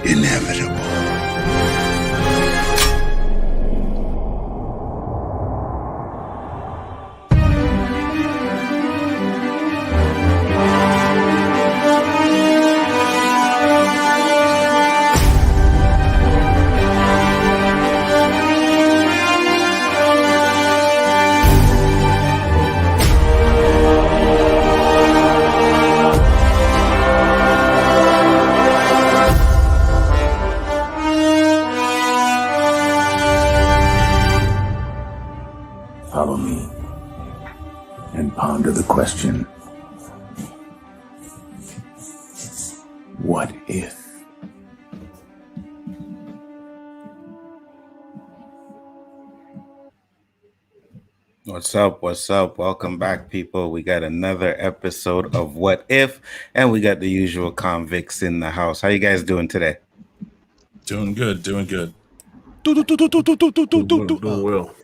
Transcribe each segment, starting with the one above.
inevitable. Follow me and ponder the question, what if? What's up? What's up? Welcome back, people. We got another episode of What If, and we got the usual convicts in the house. How you guys doing today? Doing good. Doing well.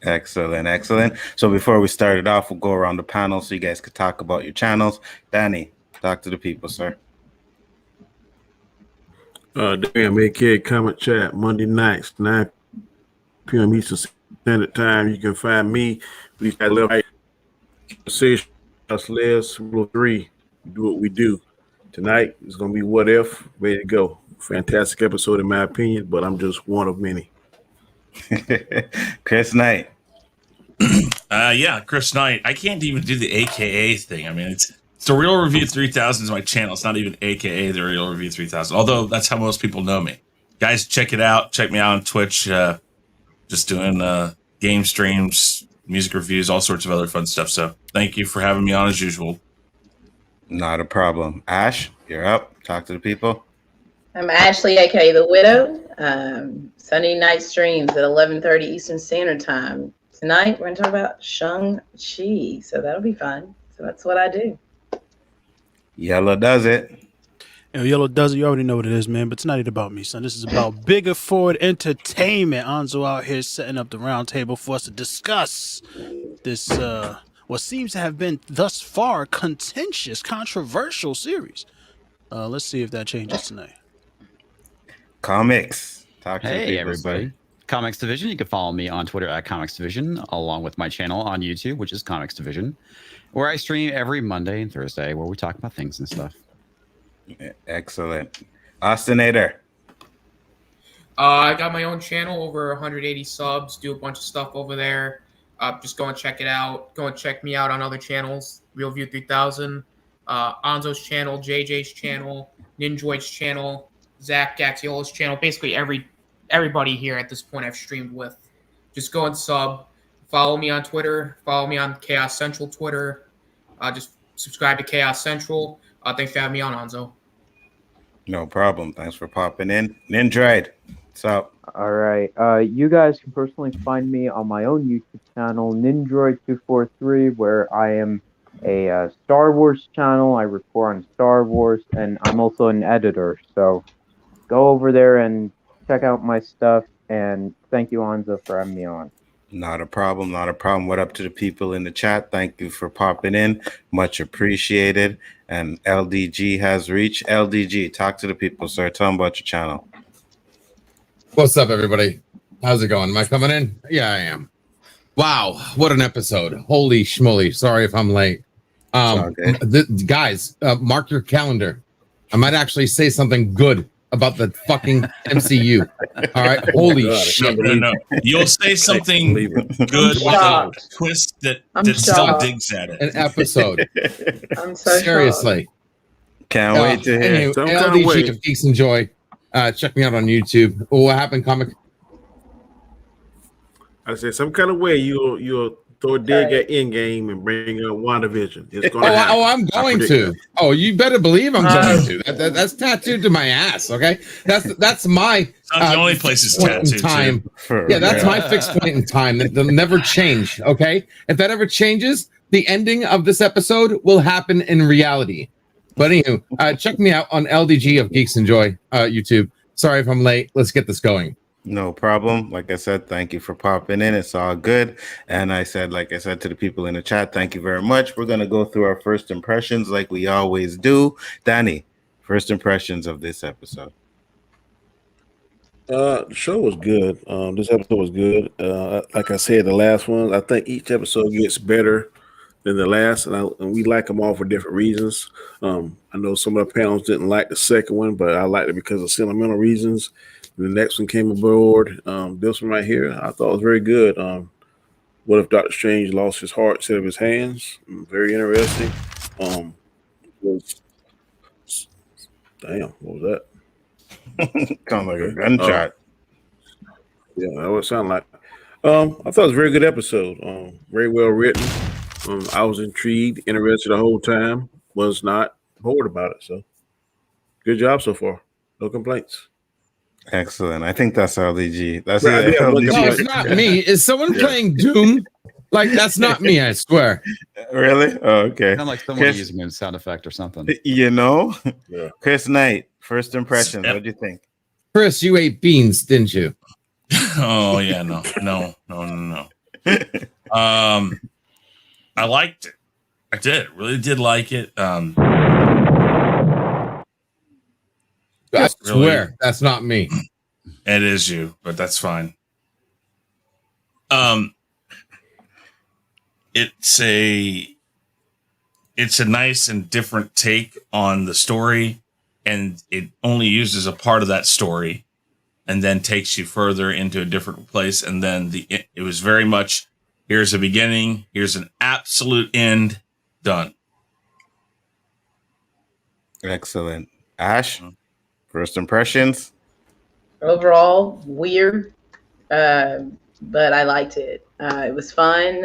Excellent. So before we start it off, we'll go around the panel so you guys could talk about your channels. Danny, talk to the people, sir. Damn, aka Comment Chat, Monday nights, 9 p.m. Eastern Standard Time. You can find me. We got left right. Conversation, us less, rule 3. Do what we do. Tonight is going to be What If. Ready to go. Fantastic episode, in my opinion, but I'm just one of many. Chris Knight. Chris Knight. I can't even do the AKA thing. I mean, it's the Real Review 3000 is my channel. It's not even AKA the Real Review 3000. Although that's how most people know me. Guys, check it out. Check me out on Twitch. Just doing game streams, music reviews, all sorts of other fun stuff. So thank you for having me on as usual. Not a problem. Ash, you're up. Talk to the people. I'm Ashley, aka The Widow. Sunday night streams at 11:30 Eastern Standard Time. Tonight, we're going to talk about Shang-Chi, so that'll be fun. So that's what I do. Yellow does it. Yellow does it. You already know what it is, man. But it's not even about me, son. This is about Bigger Forward Entertainment. Anzo out here setting up the round table for us to discuss this, what seems to have been thus far contentious, controversial series. Let's see if that changes tonight. Comics. Talk to the people, Hey, everybody. sir. Comics Division. You can follow me on Twitter at Comics Division, along with my channel on YouTube, which is Comics Division, where I stream every Monday and Thursday, where we talk about things and stuff. Excellent. Austinator. I got my own channel, over 180 subs, do a bunch of stuff over there. Just go and check it out. Go and check me out on other channels, Real View 3000, Anzo's channel, JJ's channel, Ninjoid's channel, Zach Gaxiola's channel. Basically everybody here at this point I've streamed with. Just go and sub. Follow me on Twitter. Follow me on Chaos Central Twitter. Just subscribe to Chaos Central. Thanks for having me on, Anzo. No problem. Thanks for popping in. Nindroid. What's up? All right. You guys can personally find me on my own YouTube channel, Nindroid243, where I am a Star Wars channel. I report on Star Wars, and I'm also an editor. So go over there and check out my stuff. And thank you, Anzo, for having me on. Not a problem. What up to the people in the chat? Thank you for popping in. Much appreciated. And LDG has reached. LDG, talk to the people, sir. Tell them about your channel. What's up, everybody? How's it going? Am I coming in? Yeah, I am. Wow, what an episode. Holy schmoly. Sorry if I'm late. Guys, mark your calendar. I might actually say something good about the fucking MCU. All right. Holy shit. No. You'll say something good with a twist that still digs at it. An episode. I'm so seriously. shocked. Can't wait to hear. Anyway, LDG of Geeks Enjoy. Check me out on YouTube. What happened, comic? I said some kind of way you'll throw a dig at Endgame and bring up WandaVision. It's gonna happen. I'm going to. Oh, you better believe I'm going to. That's tattooed to my ass. Okay, that's my. It's not the only place it's tattooed time. Yeah, that's my fixed point in time. That'll never change. Okay, if that ever changes, the ending of this episode will happen in reality. But anywho, check me out on LDG of Geeks Enjoy YouTube. Sorry if I'm late. Let's get this going. No problem. Like I said, thank you for popping in. It's all good. And like I said to the people in the chat, thank you very much. We're going to go through our first impressions like we always do. Danny, first impressions of this episode. The show was good. This episode was good. Like I said, the last one, I think each episode gets better than the last, and we like them all for different reasons. I know some of the panels didn't like the second one, but I liked it because of sentimental reasons. And the next one came aboard. This one right here, I thought was very good. What if Doctor Strange lost his heart instead of his hands? Very interesting. Was Damn, what was that? Sounds like a gunshot. Yeah, that would sound like. I thought it was a very good episode. Very well written. I was intrigued, interested the whole time. Was not bored about it. So, good job so far. No complaints. Excellent. I think that's LDG. That's Right, it. yeah, LDG. No, it's not me. Is someone playing Doom? Like, that's not me, I swear. Really? Oh, okay. Sound like someone Chris- using a sound effect or something. You know, Yeah. Chris Knight. First impressions. Yep. What do you think? Chris, you ate beans, didn't you? Oh yeah, no. I liked it. I did. Really did like it. I Really? swear that's not me. It is you, but that's fine. It's a nice and different take on the story, and it only uses a part of that story and then takes you further into a different place. And then it was very much, here's a beginning, here's an absolute end, done. Excellent. Ash, first impressions? Overall, weird, but I liked it. It was fun.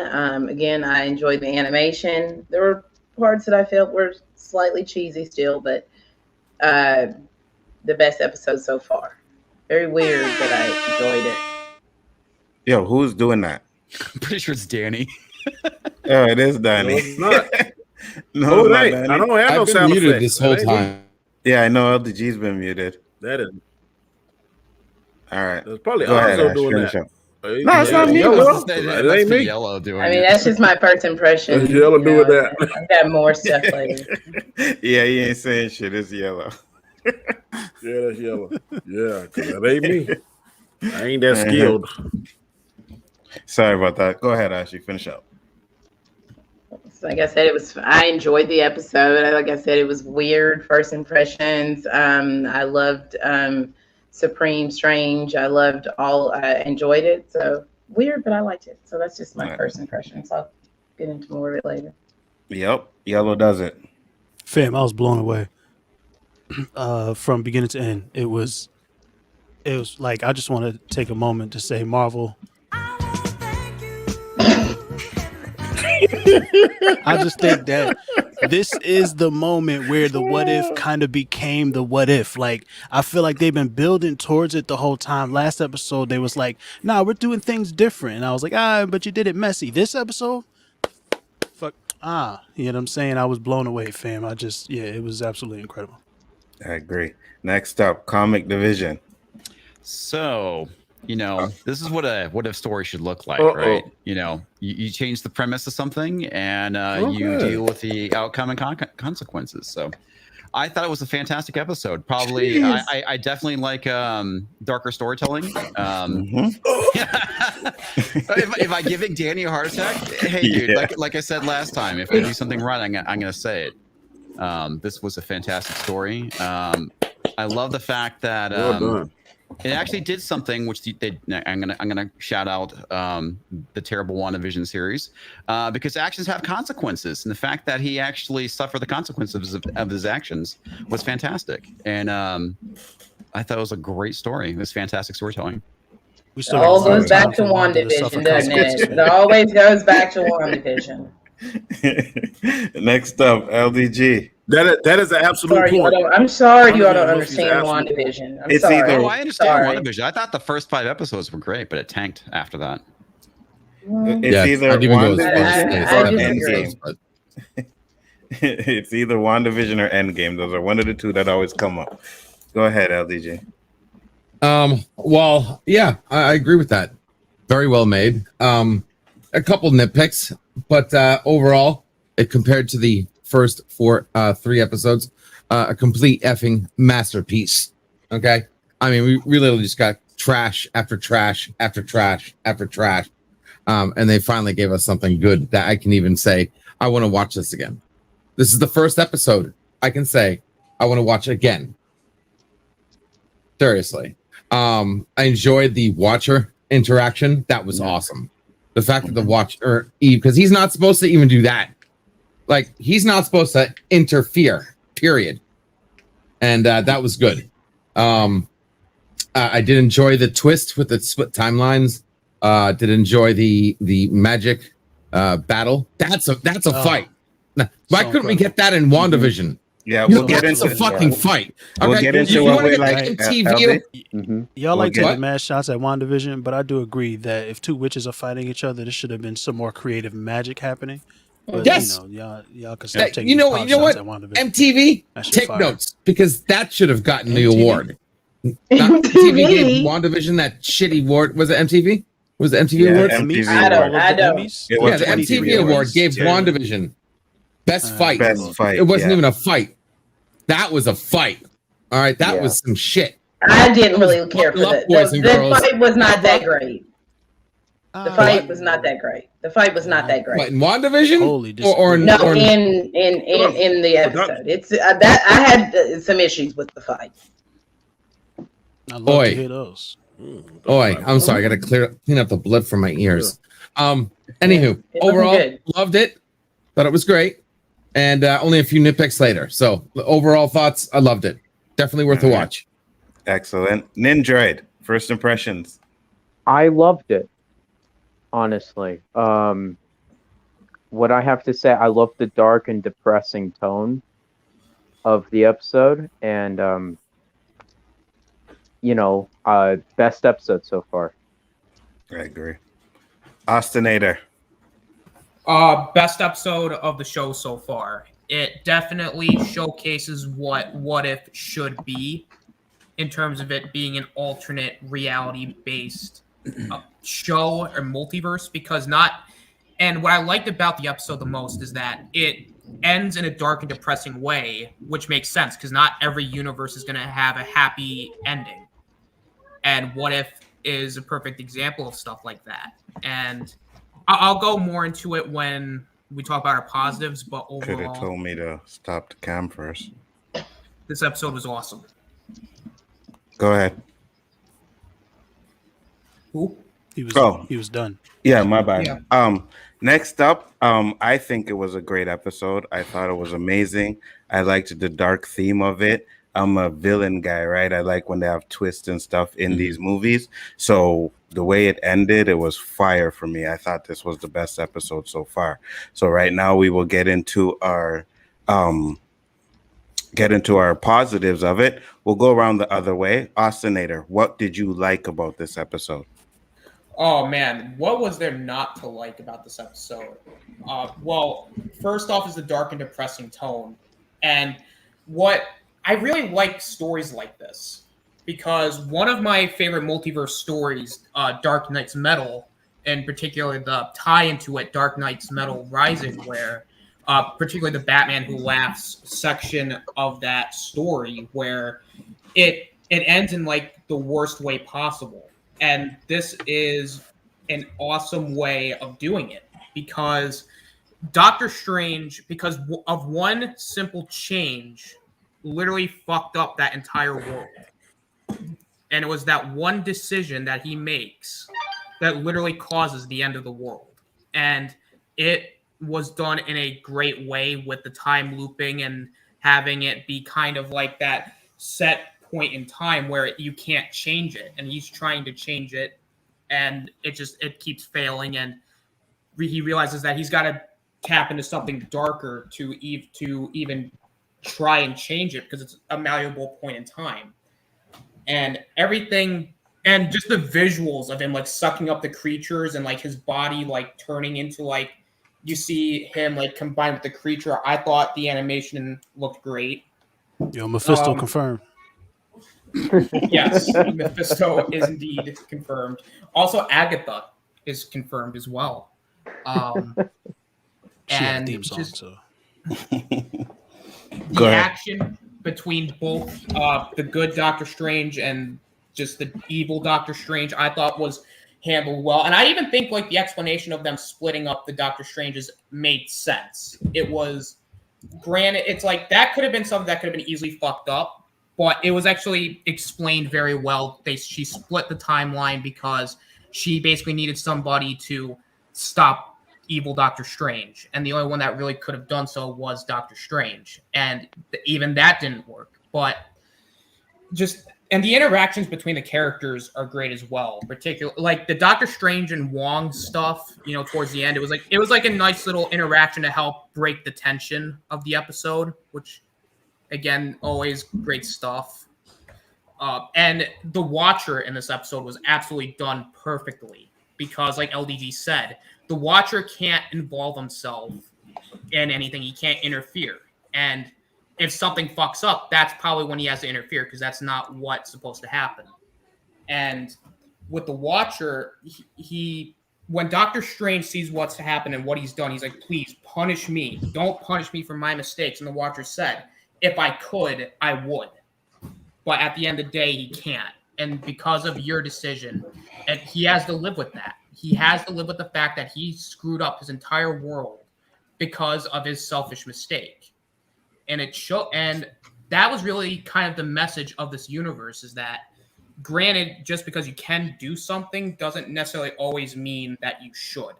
Again, I enjoyed the animation. There were parts that I felt were slightly cheesy still, but the best episode so far. Very weird, but I enjoyed it. Yo, who's doing that? I'm pretty sure it's Danny. Oh, it is Danny. No, it's not. No, Oh, it's not right. Danny. I don't have no I've been sound muted effects. this whole That ain't time. Yeah, I know LDG's been muted. That is. All right. That's probably Go ahead, Alonzo Ash. doing Finish that. up. No, it's not me. Yellow. That It must ain't be me. Yellow doing I mean, it. that's just my first impression. That's Yellow you doing know. that. I've got more stuff later. Yeah, he ain't saying shit. It's Yellow. Yeah, that's Yellow. Yeah, 'cause that ain't me. I ain't that skilled. Sorry about that. Go ahead, Ash. You finish up. So like I said, I enjoyed the episode. Like I said, it was weird first impressions. I loved Supreme Strange. I enjoyed it. So weird, but I liked it. So that's just my first impressions. I'll get into more of it later. Yep. Yellow does it. Fam, I was blown away from beginning to end. It was like, I just want to take a moment to say, Marvel, I just think that this is the moment where the what if kind of became the what if. Like, I feel like they've been building towards it the whole time. Last episode, they was like, nah, we're doing things different. And I was like, but you did it messy. This episode, you know what I'm saying? I was blown away, fam. It was absolutely incredible. I agree. Next up, comic division. So, this is what a what if story should look like, Uh-oh. right? You change the premise of something and you Okay. deal with the outcome and consequences. So I thought it was a fantastic episode. Probably, I definitely like darker storytelling. If I giving Danny a heart attack, hey, dude, Yeah. like I said last time, if I do something right, I'm going to say it. This was a fantastic story. I love the fact that Well done. it actually did something which I'm gonna shout out the terrible WandaVision series because actions have consequences, and the fact that he actually suffered the consequences of his actions was fantastic. And I thought it was a great story. It was fantastic storytelling. We It all got goes back to Wanda to suffer WandaVision, doesn't it? consequences. It always goes back to WandaVision. Next up, LDG. That is an absolute Sorry, point. I'm sorry you all don't WandaVision understand is absolute. WandaVision. I'm It's sorry. either- Oh, I understand Sorry. WandaVision. I thought the first 5 episodes were great, but it tanked after that. It's Yeah, either I'd even go as far as WandaVision say I or disagree. Endgame. but It's either WandaVision or Endgame. Those are one of the two that always come up. Go ahead, LDG. well, yeah, I agree with that. Very well made. A couple nitpicks, but overall, it compared to the first 3 episodes, a complete effing masterpiece. Okay, I mean, we literally just got trash after trash after trash after trash. And they finally gave us something good that I can even say, I want to watch this again. This is the first episode I can say I want to watch again. Seriously. I enjoyed the watcher interaction. That was awesome. The fact that the watcher, because he's not supposed to even do that. Like, he's not supposed to interfere, period. And that was good. I did enjoy the twist with the split timelines. Did enjoy the magic battle. That's a fight. Now, why couldn't we get that in WandaVision? Yeah, we'll get That's into a fucking fight. We'll Okay? get into You what wanna we get like. the MTV Y'all like get- taking mad shots at WandaVision, but I do agree that if two witches are fighting each other, there should have been some more creative magic happening. But Yes. you know, y'all can stop taking you know pot what? shots at WandaVision. MTV, That shit take fire. notes, because that should have gotten the MTV? award. Not MTV gave WandaVision that shitty award. Was it MTV? Was it MTV Yeah, award? MTV I don't. award. I don't. Emmys? It was Yeah, the 23 MTV award awards. gave Yeah. WandaVision best fight. Best fight. It wasn't yeah. even a fight. That was a fight. All right, that Yeah. was some shit. I didn't really care for Buckle up, that. boys The and girls. fight was not that great. The Uh, fight was not that great. The fight was not that But great. in WandaVision, Holy or No, or in the episode, it's that I had some issues with the fight. I love Boy. to hear those. Oi, I'm sorry, I gotta clean up the blood from my ears. Anywho, It wasn't overall, good. loved it. Thought it was great, and only a few nitpicks later. So the overall thoughts, I loved it. Definitely worth a Alright. watch. Excellent. Nindroid, first impressions. I loved it, honestly. What I have to say, I love the dark and depressing tone of the episode, and best episode so far. I agree. Ostinator. Best episode of the show so far. It definitely showcases what if should be in terms of it being an alternate reality based show or multiverse, because and what I liked about the episode the most is that it ends in a dark and depressing way, which makes sense because not every universe is going to have a happy ending. And What If is a perfect example of stuff like that. And I'll go more into it when we talk about our positives, but Could have overall, told me to stop the cam first. this episode was awesome. Go ahead. Who? He was Oh. he was done. Yeah, my bad. Yeah. Next up, I think it was a great episode. I thought it was amazing. I liked the dark theme of it. I'm a villain guy, right? I like when they have twists and stuff in these movies. So the way it ended, it was fire for me. I thought this was the best episode so far. So right now we will get into our positives of it. We'll go around the other way. Ostinator, what did you like about this episode? Oh man, what was there not to like about this episode? Well, first off is the dark and depressing tone. And what I really like stories like this, because one of my favorite multiverse stories, Dark Knight's Metal, and particularly the tie into it, Dark Knight's Metal Rising, where particularly the Batman Who Laughs section of that story, where it ends in like the worst way possible. And this is an awesome way of doing it, because Doctor Strange, because of one simple change, literally fucked up that entire world. And it was that one decision that he makes that literally causes the end of the world. And it was done in a great way with the time looping and having it be kind of like that set point in time where you can't change it. And he's trying to change it, and it keeps failing. And he realizes that he's got to tap into something darker to even try and change it, because it's a malleable point in time. And everything, and just the visuals of him like sucking up the creatures and like his body like turning into like, you see him like combined with the creature. I thought the animation looked great. Yo, Mephisto confirmed. Yes, Mephisto is indeed confirmed. Also, Agatha is confirmed as well. She had a And theme song, just so the action between both the good Doctor Strange and just the evil Doctor Strange, I thought was handled well. And I even think like the explanation of them splitting up the Doctor Stranges made sense. It was, granted, it's like that could have been something that could have been easily fucked up, but it was actually explained very well. She split the timeline because she basically needed somebody to stop evil Doctor Strange, and the only one that really could have done so was Doctor Strange, and even that didn't work. But just, and the interactions between the characters are great as well. Particularly like the Doctor Strange and Wong stuff, you know, towards the end, it was like a nice little interaction to help break the tension of the episode, which again, always great stuff. And the Watcher in this episode was absolutely done perfectly because, like LDG said, the Watcher can't involve himself in anything. He can't interfere. And if something fucks up, that's probably when he has to interfere because that's not what's supposed to happen. And with the Watcher, he when Doctor Strange sees what's happened and what he's done, he's like, please punish me. Don't punish me for my mistakes. And the Watcher said, if I could, I would. But at the end of the day, he can't. And because of your decision, and he has to live with that. He has to live with the fact that he screwed up his entire world because of his selfish mistake. And and that was really kind of the message of this universe, is that granted, just because you can do something doesn't necessarily always mean that you should.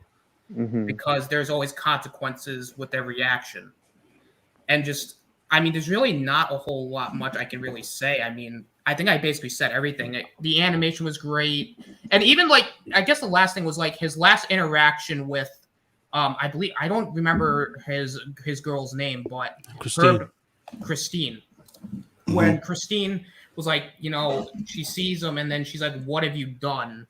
Mm-hmm. Because there's always consequences with every action. And just, I mean, there's really not a whole lot much I can really say. I mean, I think I basically said everything. The animation was great. And even like, I guess the last thing was like his last interaction with, I believe, I don't remember his girl's name, but Christine. When Christine was like, you know, she sees him and then she's like, what have you done?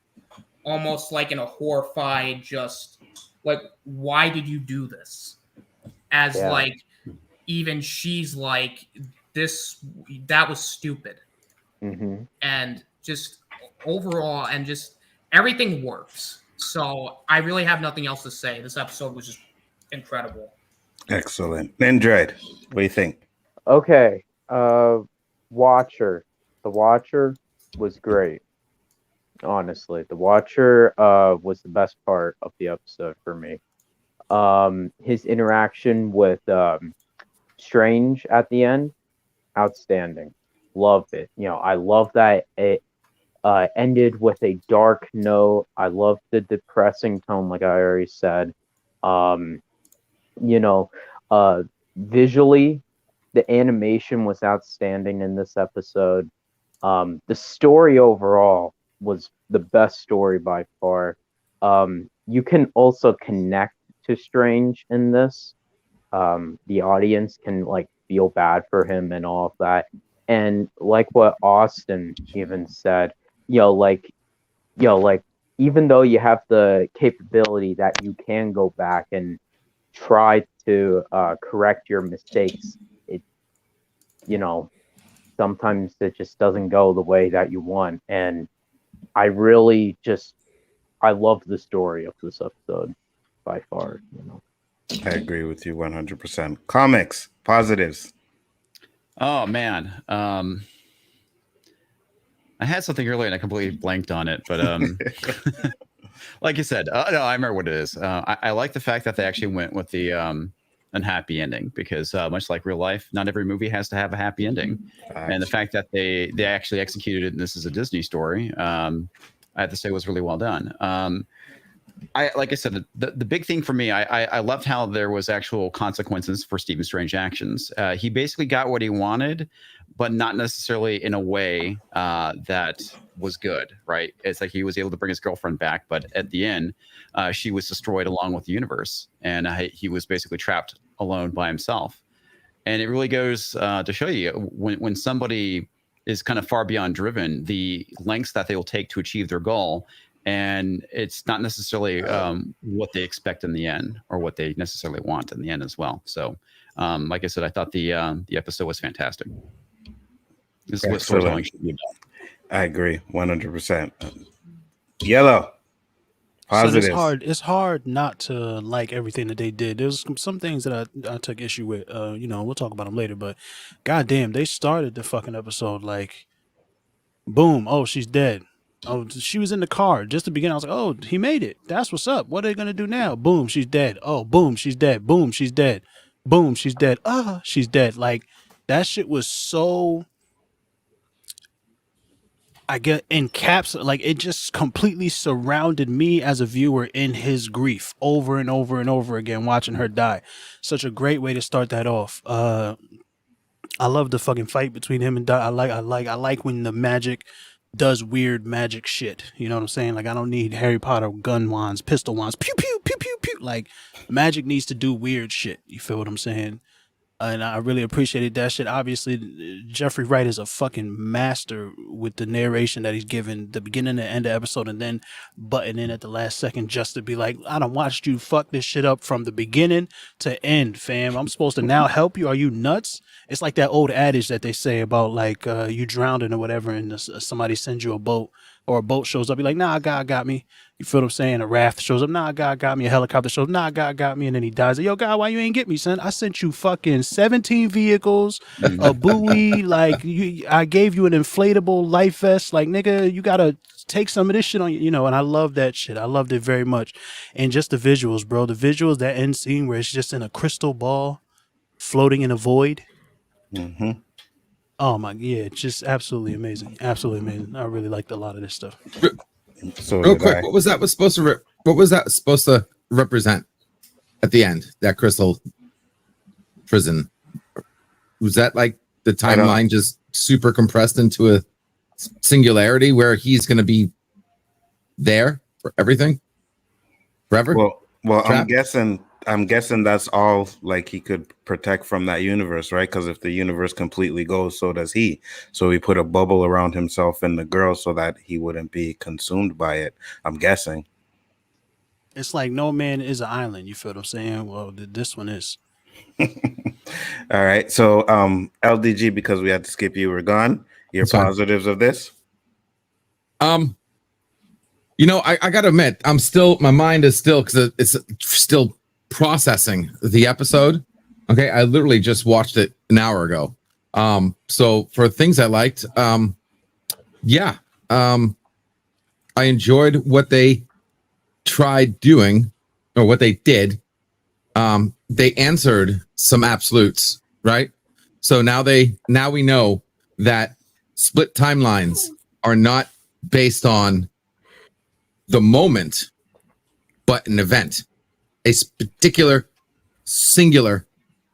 Almost like in a horrified, just like, why did you do this? As like, even she's like, that was stupid. Mm-hmm. And just overall, and just everything works. So I really have nothing else to say. This episode was just incredible. Excellent. Android, what do you think? Okay. Watcher. The Watcher was great. Honestly, the Watcher was the best part of the episode for me. His interaction with Strange at the end, outstanding. Loved it. You know, I love that it ended with a dark note. I love the depressing tone, like I already said. You know, visually, the animation was outstanding in this episode. The story overall was the best story by far. You can also connect to Strange in this. The audience can like feel bad for him and all of that. And like what Austin even said, like even though you have the capability that you can go back and try to correct your mistakes, it, sometimes it just doesn't go the way that you want. And I really I love the story of this episode by far. I agree with you 100%. Comics, positives. Oh man, I had something earlier and I completely blanked on it. But like you said, no, I remember what it is. I like the fact that they actually went with the unhappy ending, because much like real life, not every movie has to have a happy ending. And the fact that they actually executed it, and this is a Disney story, I have to say was really well done. Like I said, the big thing for me, I loved how there was actual consequences for Stephen Strange's actions. He basically got what he wanted, but not necessarily in a way that was good, right? It's like he was able to bring his girlfriend back, but at the end, she was destroyed along with the universe, and he was basically trapped alone by himself. And it really goes to show you when somebody is kind of far beyond driven, the lengths that they will take to achieve their goal. And it's not necessarily what they expect in the end, or what they necessarily want in the end as well. So, like I said, I thought the episode was fantastic. This is what storytelling should be about. I agree 100%. Yellow, positives. So it's hard not to like everything that they did. There's some things that I took issue with. We'll talk about them later. But goddamn, they started the fucking episode like Boom. Oh, she's dead. Oh, she was in the car. Just to begin, I was like, oh, he made it. That's what's up. What are they gonna do now? Boom, she's dead. Oh, boom, she's dead. Boom, she's dead. Boom, she's dead. She's dead. Like that shit was so. I get like it just completely surrounded me as a viewer in his grief over and over and over again, watching her die. Such a great way to start that off. I love the fucking fight between him and I like when the magic does weird magic shit. You know what I'm saying? Like I don't need Harry Potter gun wands, pistol wands, pew pew pew pew pew. Like magic needs to do weird shit. You feel what I'm saying? And I really appreciated that shit. Obviously, Jeffrey Wright is a fucking master with the narration that he's given the beginning and the end of the episode, and then button in at the last second just to be like, I done watched you fuck this shit up from the beginning to end, fam. I'm supposed to now help you. Are you nuts? It's like that old adage that they say about like you drowning or whatever, and somebody sends you a boat or a boat shows up. You're like, nah, God got me. You feel what I'm saying? A raft shows up. Nah, God got me. A helicopter shows up. Nah, God got me. And then he dies. Yo, God, why you ain't get me, son? I sent you fucking 17 vehicles, a buoy. Like, I gave you an inflatable life vest. Like, nigga, you got to take some of this shit on you, know, and I love that shit. I loved it very much. And just the visuals, bro. The visuals, that end scene where it's just in a crystal ball floating in a void. Mm-hmm. Oh my, yeah, just absolutely amazing. Absolutely amazing. I really liked a lot of this stuff. So real quick, what was that supposed to represent at the end? That crystal prison, was that like the timeline just super compressed into a singularity where he's going to be there for everything forever? Well, I'm guessing that's all like he could protect from that universe, right? Because if the universe completely goes, so does he. So he put a bubble around himself and the girl so that he wouldn't be consumed by it. I'm guessing. It's like no man is an island. You feel what I'm saying? Well, this one is. All right. So LDG, because we had to skip you, were gone. Your positives of this? You know, I gotta admit, my mind is still, because it's still processing the episode. Okay, I literally just watched it an hour ago. So for things I liked, I enjoyed what they tried doing, or what they did. They answered some absolutes, right? So now we know that split timelines are not based on the moment, but an event, a particular singular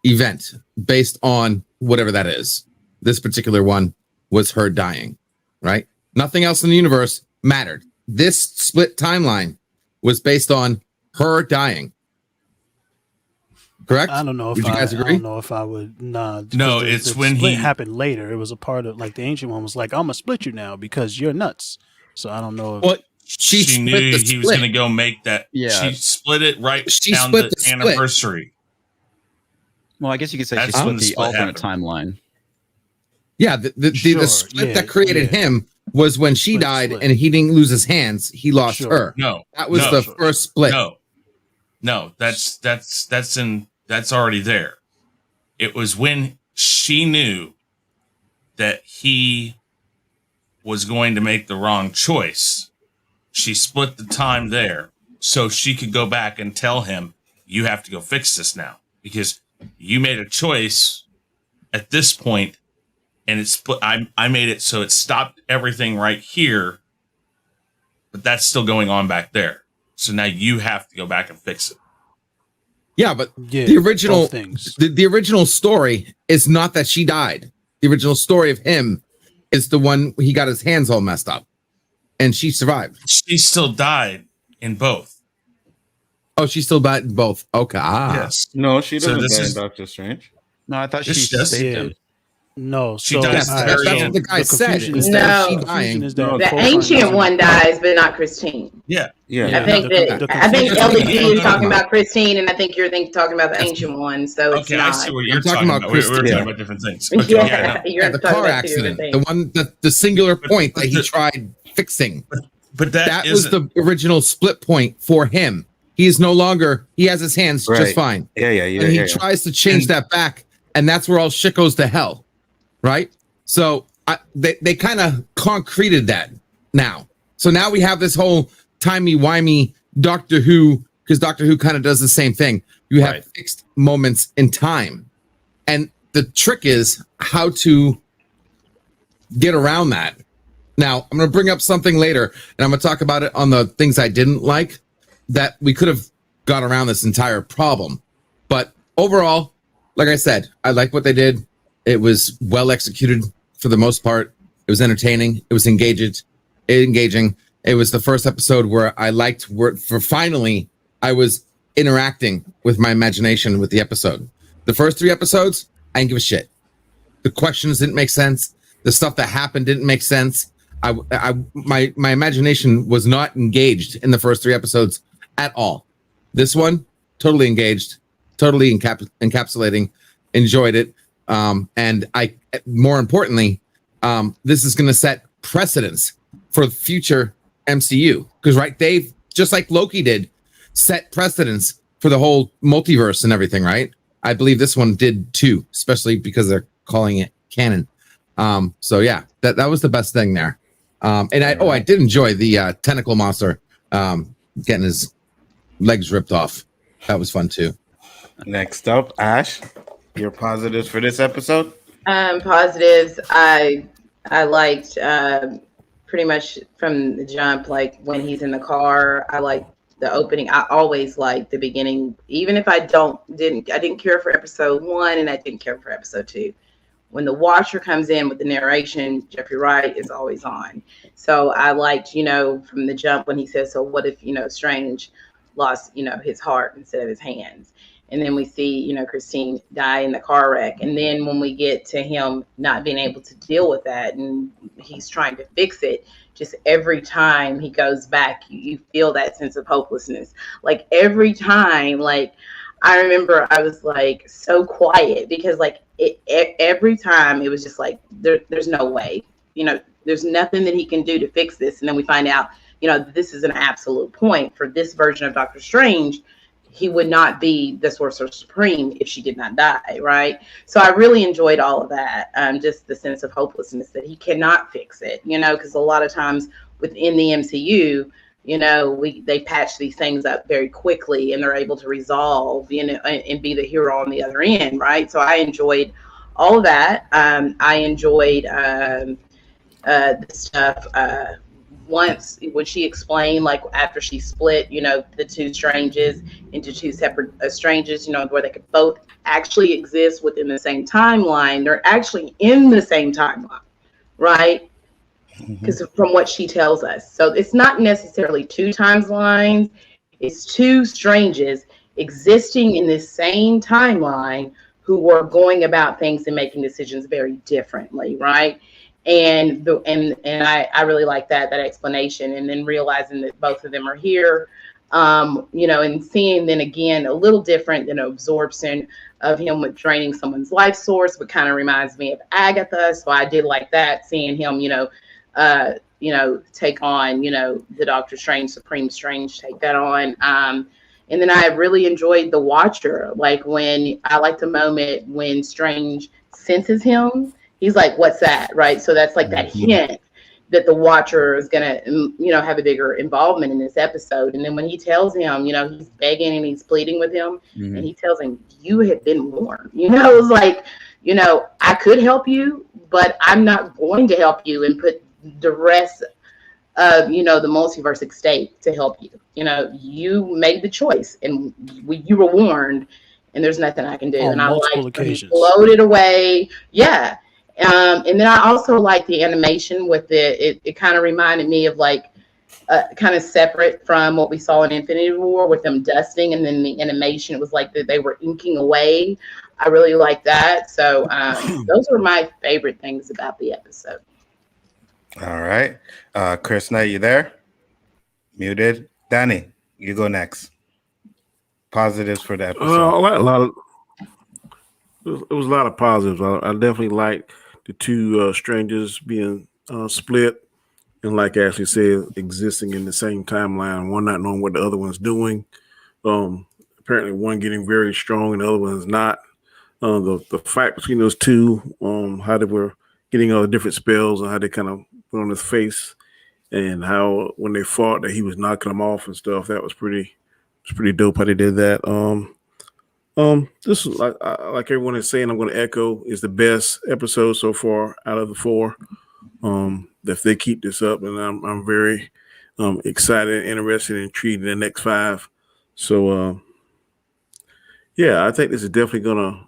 event based on whatever that is. This particular one was her dying, right? Nothing else in the universe mattered. This split timeline was based on her dying. Correct? I don't know if would you guys agree? I don't know if I would. Nah. No, it's when split he happened later. It was a part of like the Ancient One was like, I'm gonna split you now because you're nuts. So I don't know. Well, she knew he was going to go make that. Yeah. She split it right down the anniversary. Well, I guess you could say That's she when split the the split alternate timeline. Yeah, the split that created him was when she died and he didn't lose his hands. He lost her. No, that was the first split. No, that's already there. It was when she knew that he was going to make the wrong choice. She split the time there so she could go back and tell him, you have to go fix this now because you made a choice at this point and it's split. I made it so it stopped everything right here, but that's still going on back there. So now you have to go back and fix it. Yeah, but the original things. The original story is not that she died. The original story of him is the one he got his hands all messed up. And she survived. She still died in both. Oh, she still died in both. Okay. Yes. No, she doesn't die in Doctor Strange. No, I thought she saved him. No, she dies. That's what the guy said. The Ancient One dies, but not Christine. Yeah. I think LDG is talking about Christine, and I think you're talking about the Ancient One. So it's not. I see what you're talking about. We're talking about different things. Okay, the car accident, the one the singular point that he tried fixing. But that was the original split point for him. He is no longer. He has his hands just fine. Yeah. And he tries to change that back, and that's where all shit goes to hell. Right. So they kind of concreted that now. So now we have this whole timey-wimey Doctor Who, because Doctor Who kind of does the same thing. You have fixed moments in time. And the trick is how to get around that. Now, I'm going to bring up something later, and I'm going to talk about it on the things I didn't like, that we could have got around this entire problem. But overall, like I said, I like what they did. It was well executed for the most part. It was entertaining. It was engaging. It was the first episode where I liked finally I was interacting with my imagination with the episode. The first 3 episodes, I didn't give a shit. The questions didn't make sense. The stuff that happened didn't make sense. My imagination was not engaged in the first 3 episodes at all. This one, totally engaged, totally encapsulating, enjoyed it. And more importantly, this is going to set precedence for future MCU, because they've, just like Loki did, set precedence for the whole multiverse and everything, right? I believe this one did too, especially because they're calling it canon. So yeah, that was the best thing there. And I did enjoy the tentacle monster getting his legs ripped off. That was fun too. Next up, Ash, your positives for this episode? Positives, I liked pretty much from the jump, like when he's in the car. I like the opening. I always like the beginning, even if I didn't care for episode 1 and I didn't care for episode 2. When the Watcher comes in with the narration, Jeffrey Wright is always on. So I liked, from the jump when he says, so what if, Strange lost, his heart instead of his hands? And then we see, Christine die in the car wreck. And then when we get to him not being able to deal with that and he's trying to fix it, just every time he goes back, you feel that sense of hopelessness. Like every time, like I remember I was like so quiet because like every time it was just like, there's no way, there's nothing that he can do to fix this. And then we find out, this is an absolute point for this version of Doctor Strange. He would not be the Sorcerer Supreme if she did not die, right? So I really enjoyed all of that, just the sense of hopelessness that he cannot fix it, because a lot of times within the MCU, they patch these things up very quickly and they're able to resolve, and be the hero on the other end, right? So I enjoyed all of that. I enjoyed the stuff once when she explained, like after she split, the 2 Stranges into 2 separate Stranges, where they could both actually exist within the same timeline. They're actually in the same timeline, right? Because from what she tells us. So it's not necessarily 2 timelines. It's 2 Stranges existing in this same timeline who were going about things and making decisions very differently, right? And I really like that explanation, and then realizing that both of them are here, and seeing then again a little different than absorption of him with draining someone's life source, but kind of reminds me of Agatha. So I did like that, seeing him, take on, the Doctor Strange, Supreme Strange, take that on. And then I really enjoyed the Watcher, like when I liked the moment when Strange senses him. He's like, what's that? Right. So that's like that hint that the Watcher is going to, have a bigger involvement in this episode. And then when he tells him, he's begging and he's pleading with him, and he tells him, you have been warned, it's like, I could help you, but I'm not going to help you and put the rest of, the multiverse at stake to help you. You made the choice and you were warned, and there's nothing I can do. On and I multiple like occasions. floated away. Yeah. And then I also like the animation with it. It kind of reminded me of like kind of separate from what we saw in Infinity War with them dusting, and then the animation, it was like that they were inking away. I really like that. So those were my favorite things about the episode. All right. Chris Knight, you there? Muted. Danny, you go next. Positives for the episode. It was a lot of positives. I definitely liked the 2 strangers being split, and like Ashley said, existing in the same timeline, one not knowing what the other one's doing. Apparently one getting very strong and the other one's not. The fight between those 2, how they were getting all the different spells and how they kind of put on his face, and how when they fought that he was knocking them off and stuff. That was pretty dope how they did that. This is like everyone is saying, I'm going to echo, is the best episode so far out of the 4. If they keep this up, and I'm very excited and interested in treating the next 5. So yeah, I think this is definitely gonna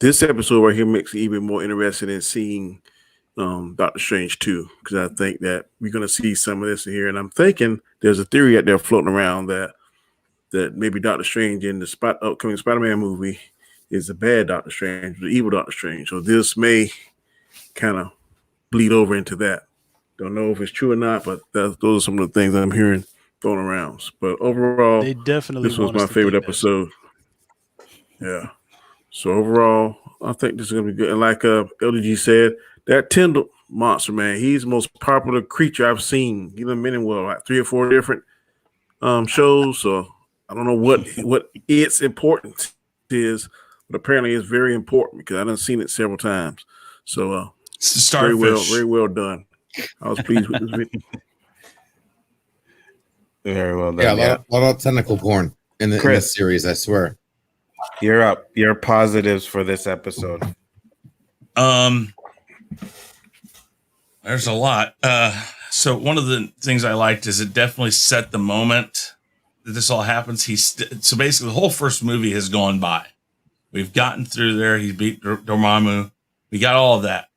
this episode right here makes me even more interested in seeing Doctor Strange 2, because I think that we're gonna see some of this in here, and I'm thinking there's a theory out there floating around that maybe Doctor Strange in the upcoming Spider-Man movie is a bad Doctor Strange, the evil Doctor Strange. So this may kind of bleed over into that. Don't know if it's true or not, but those are some of the things I'm hearing thrown around. But overall, They definitely this was want my us to favorite think that. episode. Yeah. So overall, I think this is gonna be good. And like LDG said, that Tyndall monster, man, he's the most popular creature I've seen. He's been in like 3 or 4 different shows. So I don't know what its importance is, but apparently it's very important because I done seen it several times. So very well done. I was pleased with this video. Very well done. Yeah, a lot of tentacle porn in this series, I swear. You're up. Your positives for this episode. There's a lot. So one of the things I liked is it definitely set the moment that this all happens. So basically the whole first movie has gone by. We've gotten through there. He beat Dormammu. We got all of that.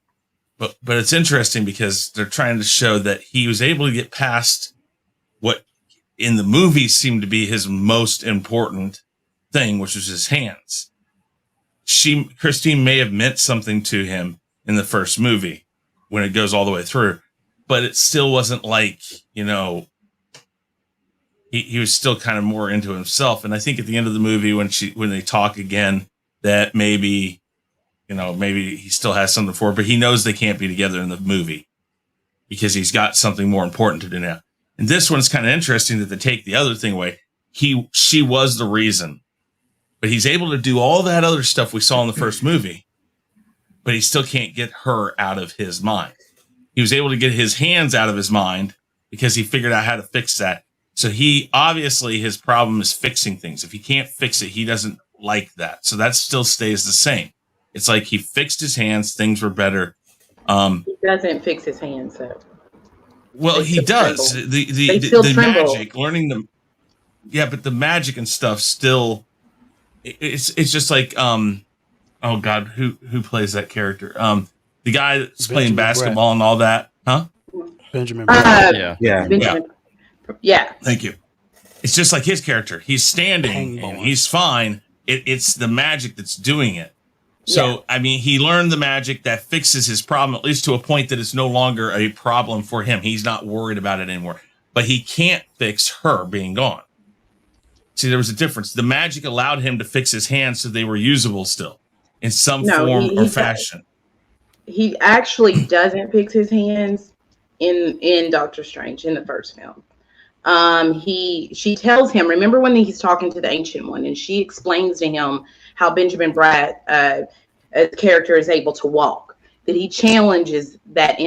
But it's interesting because they're trying to show that he was able to get past what in the movie seemed to be his most important thing, which was his hands. Christine may have meant something to him in the first movie when it goes all the way through, but it still wasn't like, he was still kind of more into himself. And I think at the end of the movie, when they talk again, that maybe he still has something for her, but he knows they can't be together in the movie because he's got something more important to do now. And this one's kind of interesting that they take the other thing away. She was the reason, but he's able to do all that other stuff we saw in the first movie, but he still can't get her out of his mind. He was able to get his hands out of his mind because he figured out how to fix that. So his problem is fixing things. If he can't fix it, he doesn't like that. So that still stays the same. It's like he fixed his hands, things were better. He doesn't fix his hands, though. Well, he does. Tremble. The magic, learning them. Yeah, but the magic and stuff still. It's just like oh God, who plays that character? The guy that's playing basketball and all that, huh? Benjamin. Yeah. Thank you. It's just like his character. He's standing and he's fine. It's the magic that's doing it. So, I mean, he learned the magic that fixes his problem, at least to a point that it's no longer a problem for him. He's not worried about it anymore. But he can't fix her being gone. See, there was a difference. The magic allowed him to fix his hands so they were usable still in some form or fashion. He actually doesn't fix his hands in Doctor Strange in the first film. She tells him, remember when he's talking to the Ancient One, and she explains to him how Benjamin Bratt, character, is able to walk, that he challenges that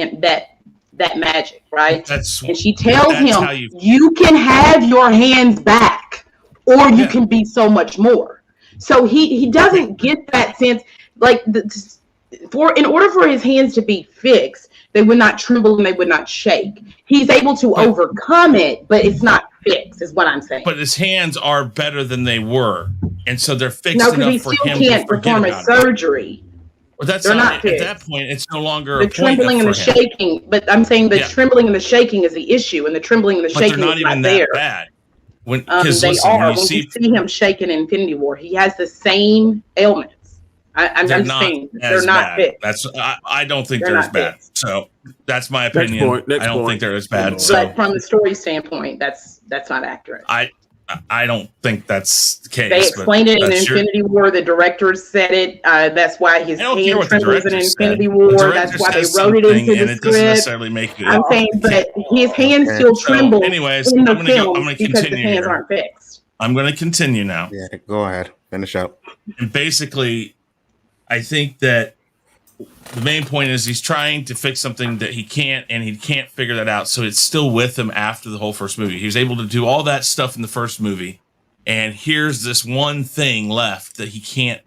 magic, right? And she tells him, you can have your hands back, or you can be so much more. So he doesn't get that sense, like in order for his hands to be fixed, they would not tremble and they would not shake. He's able to overcome it, but it's not fixed, is what I'm saying. But his hands are better than they were, and so they're fixed enough for him to forget about it. No, because he still can't perform a surgery. Well, they're not fixed. At that point, it's no longer the trembling and the shaking. But I'm saying the trembling and the shaking is the issue, and the trembling and the shaking is not there. Bad. When you see him shaking in Infinity War, he has the same ailments. I'm just saying they're not fixed. I don't think they're as bad. Fixed. So that's my opinion. I don't think they're as bad. But from the story standpoint, that's not accurate. I don't think that's the case. They explained it in Infinity War. The directors said it. That's why his hand trembles in Infinity War. That's why they wrote it into the script. Doesn't necessarily make it. I'm saying, but his hands still tremble in the film because his hands aren't fixed. I'm going to continue now. Yeah, go ahead. Finish up. And basically, I think that the main point is he's trying to fix something that he can't, and he can't figure that out. So it's still with him after the whole first movie. He was able to do all that stuff in the first movie, and here's this one thing left that he can't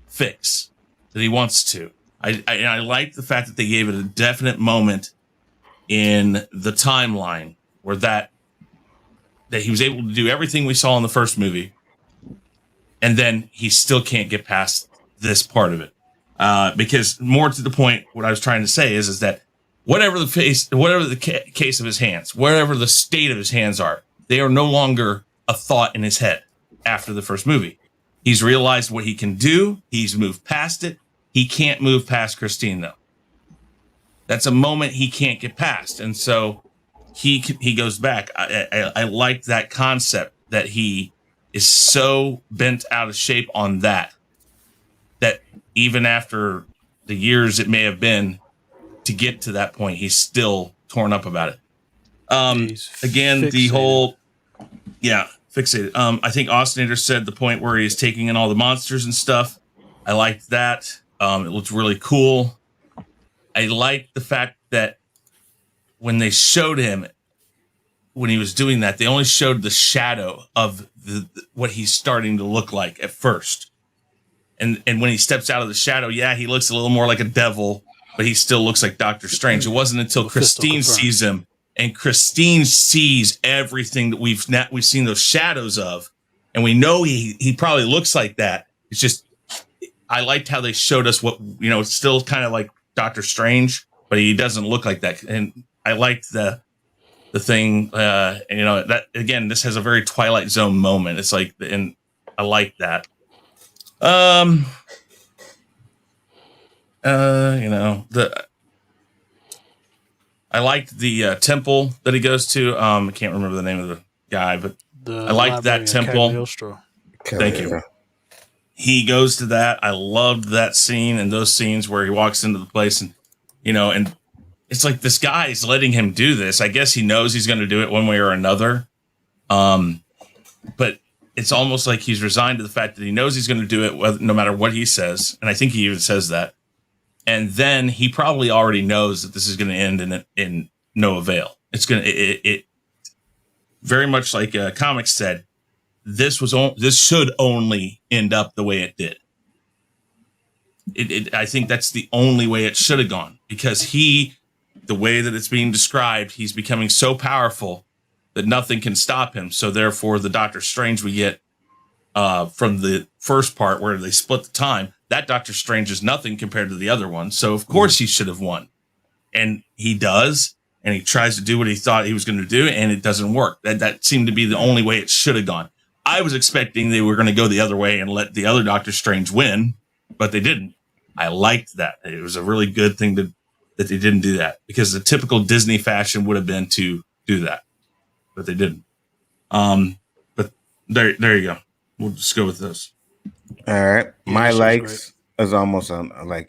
fix that he wants to. I like the fact that they gave it a definite moment in the timeline where that he was able to do everything we saw in the first movie, and then he still can't get past this part of it. Because more to the point, what I was trying to say is that whatever the case of his hands, whatever the state of his hands are, they are no longer a thought in his head after the first movie. He's realized what he can do. He's moved past it. He can't move past Christine, though. That's a moment he can't get past. And so he goes back. I like that concept that he is so bent out of shape on that even after the years it may have been to get to that point, he's still torn up about it. Again, fixated. The whole, fixated. I think Austinator said the point where he's taking in all the monsters and stuff. I liked that. It looked really cool. I liked the fact that when they showed him, when he was doing that, they only showed the shadow of what he's starting to look like at first. And when he steps out of the shadow, he looks a little more like a devil, but he still looks like Doctor Strange. It wasn't until Christine sees him, and Christine sees everything that we've seen those shadows of, and we know he probably looks like that. It's just, I liked how they showed us what, it's still kind of like Doctor Strange, but he doesn't look like that. And I liked the thing, that again, this has a very Twilight Zone moment. It's like, and I like that. I liked the temple that he goes to. I can't remember the name of the guy, but I liked that temple. Thank you. He goes to that. I loved that scene and those scenes where he walks into the place and it's like this guy is letting him do this. I guess he knows he's going to do it one way or another. But it's almost like he's resigned to the fact that he knows he's going to do it no matter what he says. And I think he even says that. And then he probably already knows that this is going to end in no avail. It's going to, it very much like comics said, this should only end up the way it did. I think that's the only way it should have gone, because the way that it's being described, he's becoming so powerful that nothing can stop him. So therefore, the Doctor Strange we get from the first part where they split the time, that Doctor Strange is nothing compared to the other one. So of course he should have won. And he does, and he tries to do what he thought he was going to do, and it doesn't work. That seemed to be the only way it should have gone. I was expecting they were going to go the other way and let the other Doctor Strange win, but they didn't. I liked that. It was a really good thing that they didn't do that, because the typical Disney fashion would have been to do that. But they didn't. But there you go. We'll just go with this. All right. My likes is almost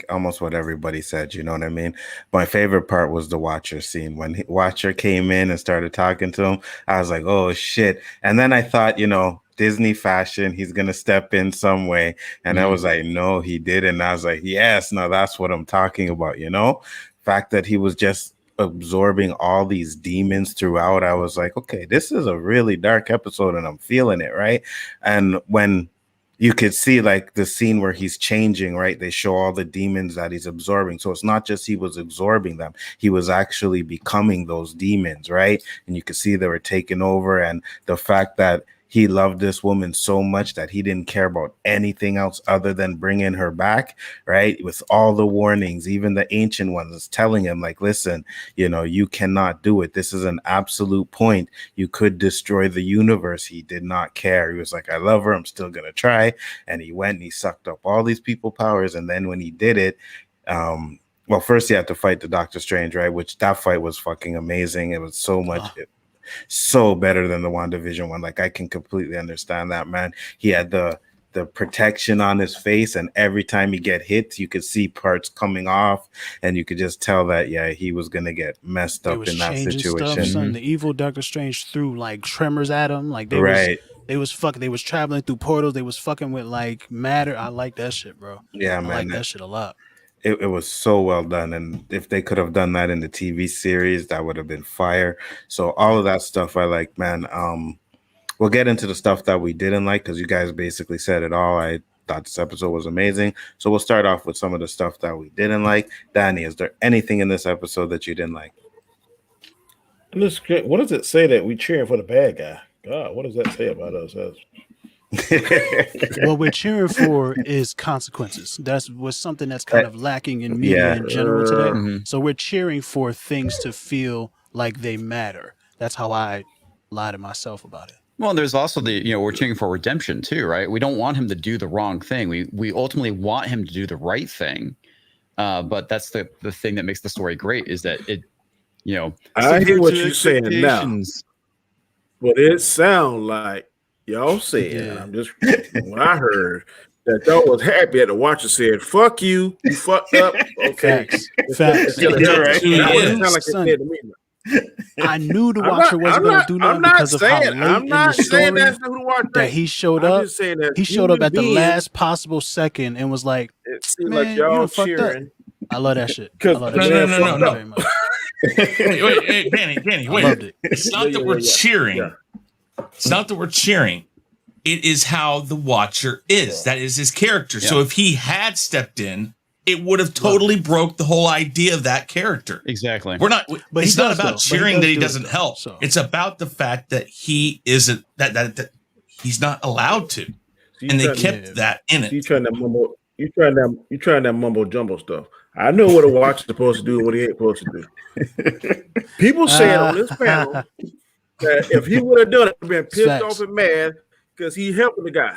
almost what everybody said. You know what I mean? My favorite part was the Watcher scene. When Watcher came in and started talking to him, I was like, oh, shit. And then I thought, Disney fashion, he's going to step in some way. And I was like, no, he didn't. And I was like, yes, no, that's what I'm talking about. Fact that he was just absorbing all these demons throughout. I was like, okay, this is a really dark episode and I'm feeling it, right? And when you could see like the scene where he's changing, right? They show all the demons that he's absorbing. So it's not just he was absorbing them, he was actually becoming those demons, right? And you could see they were taking over. And the fact that he loved this woman so much that he didn't care about anything else other than bringing her back, right? With all the warnings, even the Ancient One is telling him, like, listen, you cannot do it. This is an absolute point. You could destroy the universe. He did not care. He was like, I love her. I'm still going to try. And he went and he sucked up all these people powers. And then when he did it, well, first he had to fight the Doctor Strange, right? Which that fight was fucking amazing. It was so much... so better than the WandaVision one. Like, I can completely understand that, man. He had the protection on his face, and every time he get hit, you could see parts coming off, and you could just tell that, he was gonna get messed up in that situation. Stuff, the evil Doctor Strange threw like tremors at him. Like they was traveling through portals. They was fucking with like matter. I like that shit, bro. Yeah, I man. like that shit a lot. it was so well done. And if they could have done that in the TV series, that would have been fire. So all of that stuff I like, man. We'll get into the stuff that we didn't like because you guys basically said it all. I thought this episode was amazing. So we'll start off with some of the stuff that we didn't like. Danny, is there anything in this episode that you didn't like? What does it say that we cheering for the bad guy? God, what does that say about us? What we're cheering for is consequences. That's was something that's kind of lacking in media in general today. So we're cheering for things to feel like they matter. That's how I lie to myself about it. Well, there's also we're cheering for redemption too, right? We don't want him to do the wrong thing. We ultimately want him to do the right thing. But that's the thing that makes the story great is that it, I hear what you're saying now, but it sounds like y'all said, I'm just when I heard that y'all was happy at the watcher said, "Fuck you, you fucked up." Okay, facts. I knew the watcher wasn't going to do nothing because of how late in the story that he showed up. He showed up at the last possible second and was like, "Man, you fucked up." I love that shit. No. Wait, Danny, wait. It's not that we're cheering. It's not that we're cheering. It is how the Watcher is. That is his character. So if he had stepped in, it would have totally broke the whole idea of that character. Exactly. We're not. But it's not about cheering that he doesn't help. So. It's about the fact that he isn't that he's not allowed to, and they kept that in it. You trying that mumbo jumbo stuff. I know what a Watcher's supposed to do and what he ain't supposed to do. People saying on this panel that if he would have done it, he'd been pissed off and mad because he helping the guy.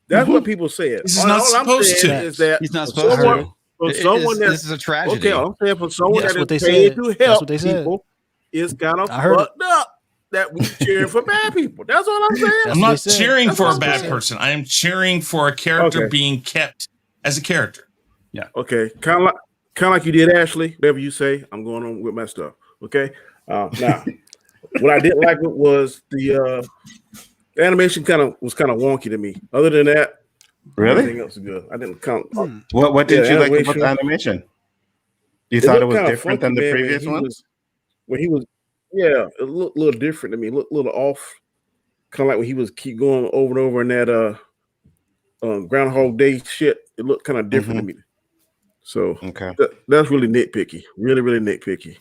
That's what people said. He's not supposed to. Is that he's not supposed to. This is a tragedy. Okay, I'm saying for someone that is paid to help people, it's kind of fucked up that we cheering for bad people. That's what I'm saying. I'm not cheering for a bad person. I am cheering for a character being kept as a character. Yeah. Okay. Kind of like you did, Ashley. Whatever you say, I'm going on with my stuff. Okay. Now, what I didn't like was the animation was kind of wonky to me. Other than that, everything else is good. I didn't count. What did you like about the animation? You thought it was different than the previous ones? When he was, it looked a little different to me. Looked a little off. Kind of like when he was keep going over and over in that Groundhog Day shit. It looked kind of different to me. So that's really nitpicky. Really, really nitpicky.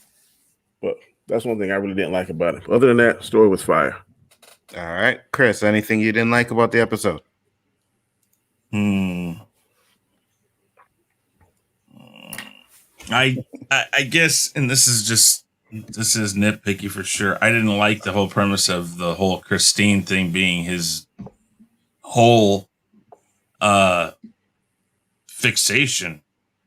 But that's one thing I really didn't like about it. Other than that, story was fire. All right, Chris, anything you didn't like about the episode? I guess, and this is nitpicky for sure. I didn't like the whole premise of the whole Christine thing being his whole fixation.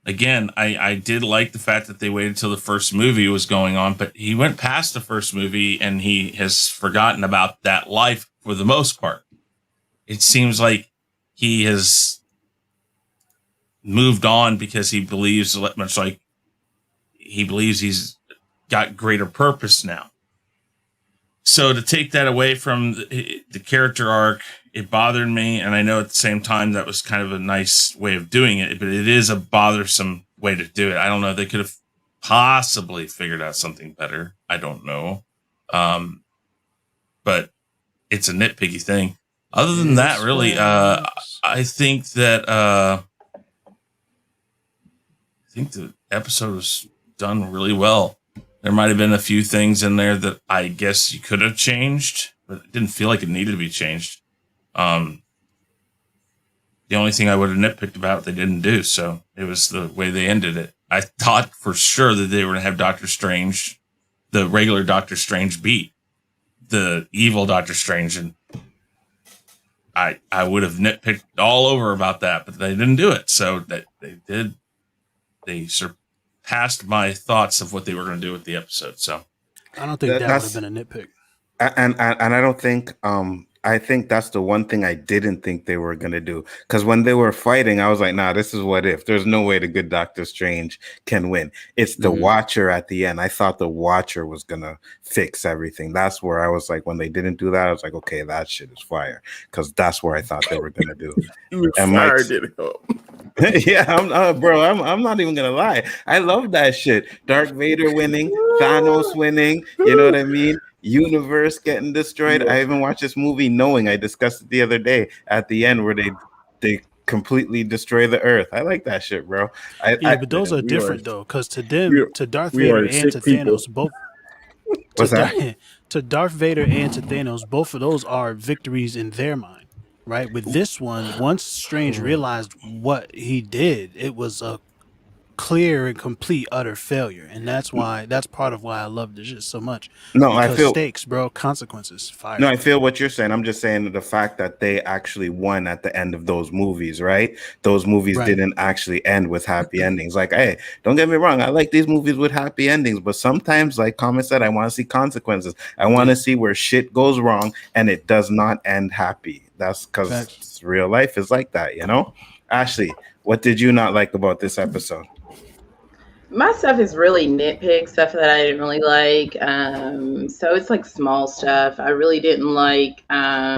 Again, I did like the fact that they waited till the first movie was going on, but he went past the first movie and he has forgotten about that life for the most part. It seems like he has moved on because he believes, much like he believes he's got greater purpose now. So to take that away from the character arc, it bothered me. And I know at the same time that was kind of a nice way of doing it, but it is a bothersome way to do it. I don't know. They could have possibly figured out something better. I don't know. But it's a nitpicky thing. Other than that, really, I think that I think the episode was done really well. There might have been a few things in there that I guess you could have changed, but it didn't feel like it needed to be changed. The only thing I would have nitpicked about, they didn't do. So it was the way they ended it. I thought for sure that they were going to have Doctor Strange, the regular Doctor Strange beat the evil Doctor Strange. And I would have nitpicked all over about that, but they didn't do it. So that they surpassed my thoughts of what they were going to do with the episode. So I don't think that would have been a nitpick. And I don't think I think that's the one thing I didn't think they were gonna do. Because when they were fighting, I was like, nah, this is what if. There's no way the good Doctor Strange can win. It's the Watcher at the end. I thought the Watcher was gonna fix everything. That's where I was like, when they didn't do that, I was like, okay, that shit is fire. Because that's where I thought they were gonna do. You was And fired, Mike's- did it? yeah, I'm not even gonna lie. I love that shit. Darth Vader winning, Thanos winning. You know what I mean? Universe getting destroyed. I even watched this movie knowing, I discussed it the other day at the end where they completely destroy the Earth. I like that shit, bro. But those are different though, because to them, to Darth Vader and to Thanos, both. What's that? To Darth Vader and to Thanos, both of those are victories in their mind, right? With this one, once Strange realized what he did, it was a clear and complete utter failure, and that's part of why I love this shit so much. No, because I feel stakes, bro, consequences, fire. No, I feel what you're saying. I'm just saying the fact that they actually won at the end of those movies, right? Those movies didn't actually end with happy endings. Like, hey, don't get me wrong, I like these movies with happy endings, but sometimes, like Common said, I want to see consequences. I want to see where shit goes wrong and it does not end happy. That's because real life is like that, you know? Ashley, what did you not like about this episode? My stuff is really nitpick stuff that I didn't really like. So it's like small stuff. I really didn't like. I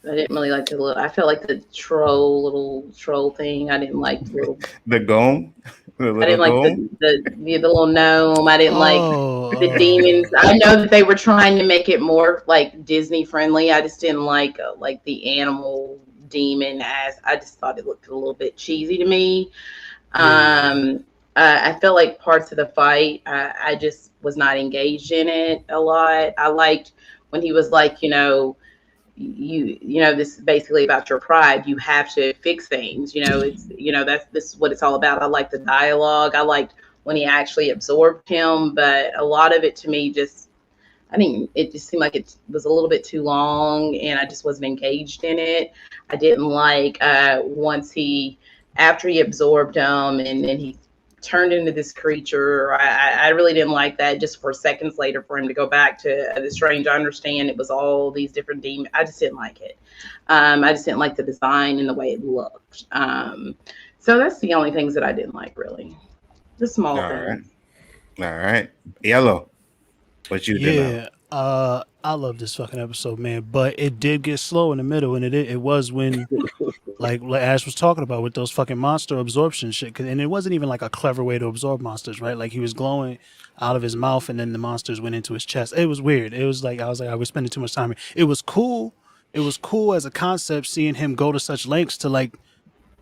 didn't really like the little. I felt like the little troll thing. I didn't like the little. The gnome. I didn't like the little gnome. I didn't like the demons. I know that they were trying to make it more like Disney friendly. I just didn't like the animal demon as I just thought it looked a little bit cheesy to me. I felt like parts of the fight, I just was not engaged in it a lot. I liked when he was like, you know, this is basically about your pride. You have to fix things. This is what it's all about. I like the dialogue. I liked when he actually absorbed him, but a lot of it to me it just seemed like it was a little bit too long and I just wasn't engaged in it. I didn't like after he absorbed him and then he turned into this creature. I really didn't like that just for seconds later for him to go back to the Strange. I understand it was all these different demons. I just didn't like it. I just didn't like the design and the way it looked. So that's the only things that I didn't like, really. The small things. All right. Yellow. What you did? I love this fucking episode, man. But it did get slow in the middle, and it was when, like Ash was talking about with those fucking monster absorption shit. And it wasn't even like a clever way to absorb monsters, right? Like he was glowing out of his mouth, and then the monsters went into his chest. It was weird. It was like I was spending too much time here. It was cool. It was cool as a concept, seeing him go to such lengths to like.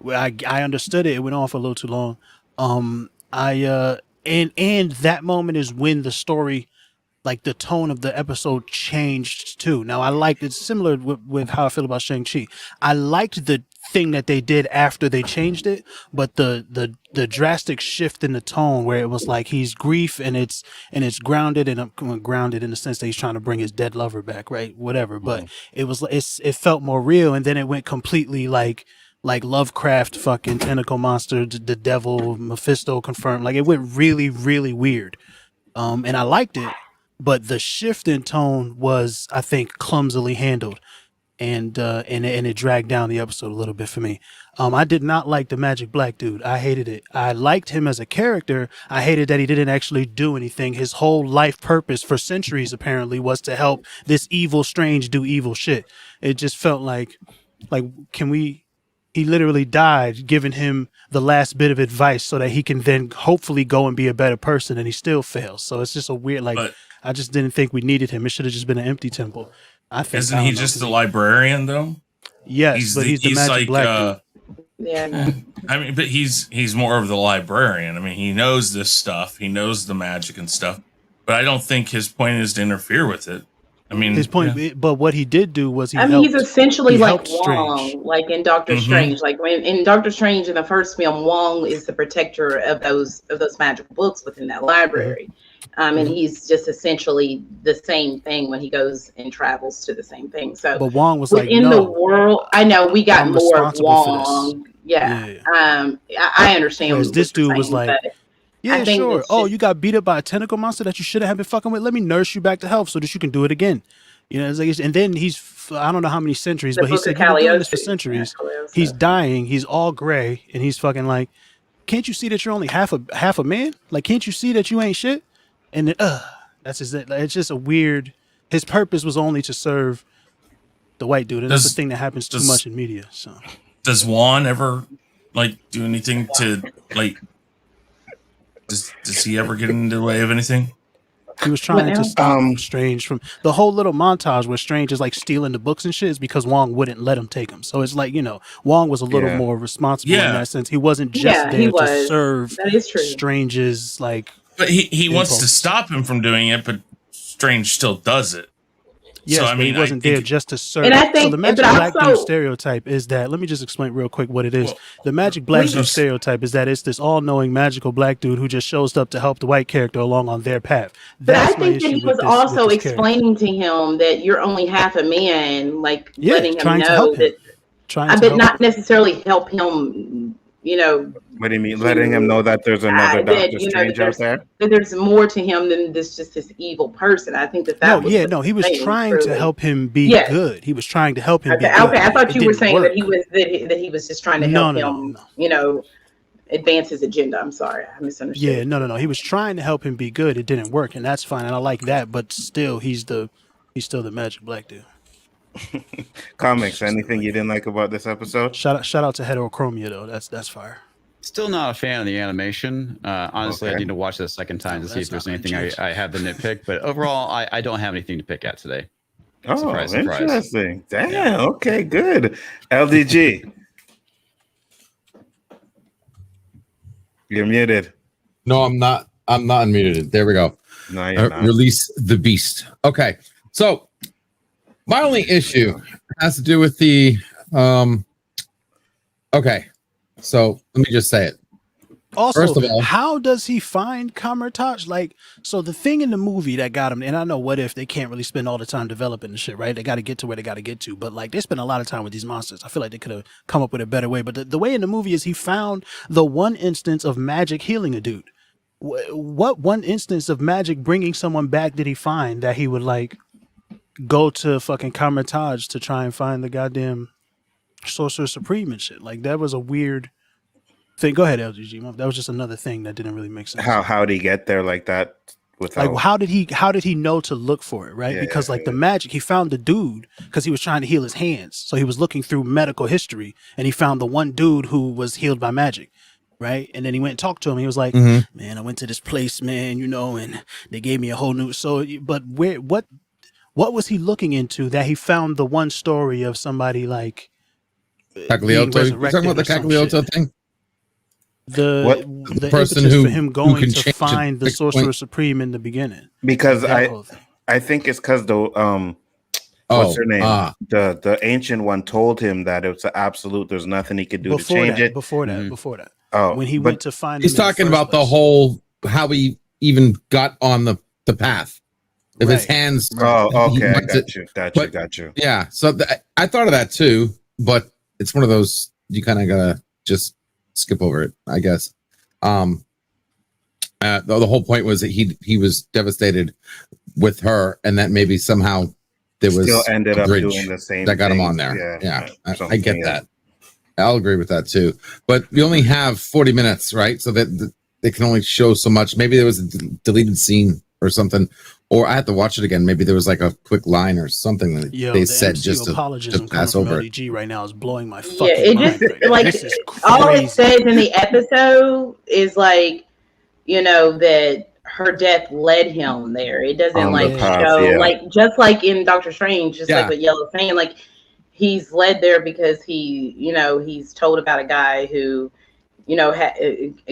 I understood it. It went on for a little too long. And that moment is when the story, like the tone of the episode changed too. Now I liked it, similar with how I feel about Shang-Chi. I liked the thing that they did after they changed it, but the drastic shift in the tone where it was like he's grief and it's grounded and grounded in the sense that he's trying to bring his dead lover back, right? Whatever. But it felt more real, and then it went completely like Lovecraft fucking tentacle monster, the devil, Mephisto confirmed. Like it went really, really weird. And I liked it. But the shift in tone was, I think, clumsily handled, and it dragged down the episode a little bit for me. I did not like the Magic Black dude. I hated it. I liked him as a character. I hated that he didn't actually do anything. His whole life purpose for centuries apparently was to help this evil Strange do evil shit. It just felt like he literally died giving him the last bit of advice so that he can then hopefully go and be a better person, and he still fails. So it's just a weird, I just didn't think we needed him. It should have just been an empty temple. Isn't he just the librarian though? Yes, he's the Magic Black dude. Yeah. I mean, but he's more of the librarian. I mean, he knows this stuff. He knows the magic and stuff. But I don't think his point is to interfere with it. I mean, his point, but what he did do was he's essentially like Wong, like in Doctor Strange. Like when in Doctor Strange in the first film, Wong is the protector of those magical books within that library. And he's just essentially the same thing when he goes and travels to the same thing. So, but Wong was in the world. I know we got more of Wong. Yeah. I understand. Whereas this dude was like, Yeah, I think sure. it's Oh, just- you got beat up by a tentacle monster that you shouldn't have been fucking with. Let me nurse you back to health so that you can do it again. You know, it's like, and then I don't know how many centuries, The but he Book said, of you've been doing this for Cagliostro. centuries. Cagliostro. He's dying. He's all gray. And he's fucking like, can't you see that you're only half a man? Like, can't you see that you ain't shit? And then, that's just it. Like, it's just a weird, his purpose was only to serve the white dude. And that's the thing that happens too much in media. So does Juan ever like do anything to like, does he ever get in the way of anything? he was trying to stop Strange from the whole little montage where Strange is like stealing the books and shit is because Wong wouldn't let him take them. So it's like, you know, Wong was a little more responsible in that sense. He wasn't just there to serve Strange's like. But he wants to stop him from doing it, but Strange still does it. Yes, so, I mean, he wasn't there just to serve. And I think, so the magic black dude stereotype is that. Let me just explain real quick what it is. The magic black dude stereotype is that it's this all-knowing magical black dude who just shows up to help the white character along on their path. But I think that he was also explaining to him that you're only half a man, like letting him know that. But not necessarily help him. You know. What do you mean? Letting him know that there's another Doctor Strange out there? That there's more to him than just this evil person. I think that was he was trying to help him be good. He was trying to help him be good. Okay, I thought you were saying that he was just trying to help him, you know, advance his agenda. I'm sorry, I misunderstood. Yeah, no. He was trying to help him be good. It didn't work, and that's fine. And I like that, but still, he's still the magic black dude. Comics, anything you didn't like about this episode? Shout out to Heterochromia though. That's fire. Still not a fan of the animation. Honestly, I need to watch it a second time to see if there's anything I have to nitpick. But overall, I don't have anything to pick at today. Surprise. Interesting. Damn. Okay, good. LDG. You're muted. No, I'm not. I'm not unmuted. There we go. No, you're not. Release the beast. Okay. So my only issue has to do with the okay. So let me just say it. Also, first of all, how does he find Kamertaj? Like, so the thing in the movie that got him, and I know What If they can't really spend all the time developing the shit, right? They got to get to where they got to get to, but like they spend a lot of time with these monsters. I feel like they could have come up with a better way. But the way in the movie is he found the one instance of magic healing a dude. What one instance of magic bringing someone back did he find that he would like go to fucking Kamertaj to try and find the goddamn Sorcerer Supreme and shit? Like that was a weird thing. Go ahead, LGG. That was just another thing that didn't really make sense. How did he get there like that? Without... Like how did he know to look for it, right? Because the magic, he found the dude because he was trying to heal his hands. So he was looking through medical history and he found the one dude who was healed by magic, right? And then he went and talked to him. He was like, man, I went to this place, man, you know, and they gave me a whole new. So, but what was he looking into that he found the one story of somebody like Cagliostro? You're talking about the Cagliostro thing? The person impetus who for him going to find the Sorcerer Supreme in the beginning. Because I think it's because the what's her name? The Ancient One told him that it was an absolute. There's nothing he could do to change it. Before that. Oh, when he went to find, he's talking about the whole how he even got on the path. If his hands. Oh, okay, got you. Yeah, so I thought of that too, but it's one of those you kind of gotta just skip over it, I guess. The whole point was that he was devastated with her, and that maybe somehow there was still ended up bridge doing the same that got him thing. on there. Yeah, I get yeah. that. I'll agree with that too. But we only have 40 minutes, right? So that they can only show so much. Maybe there was a deleted scene or something, or I had to watch it again. Maybe there was like a quick line or something that they said just to pass over it. LDG right now is blowing my fucking mind. Just like all it says in the episode is like, you know, that her death led him there. It doesn't show like just like in Doctor Strange, just like what Yellow's saying, like he's led there because he, you know, he's told about a guy who, you know,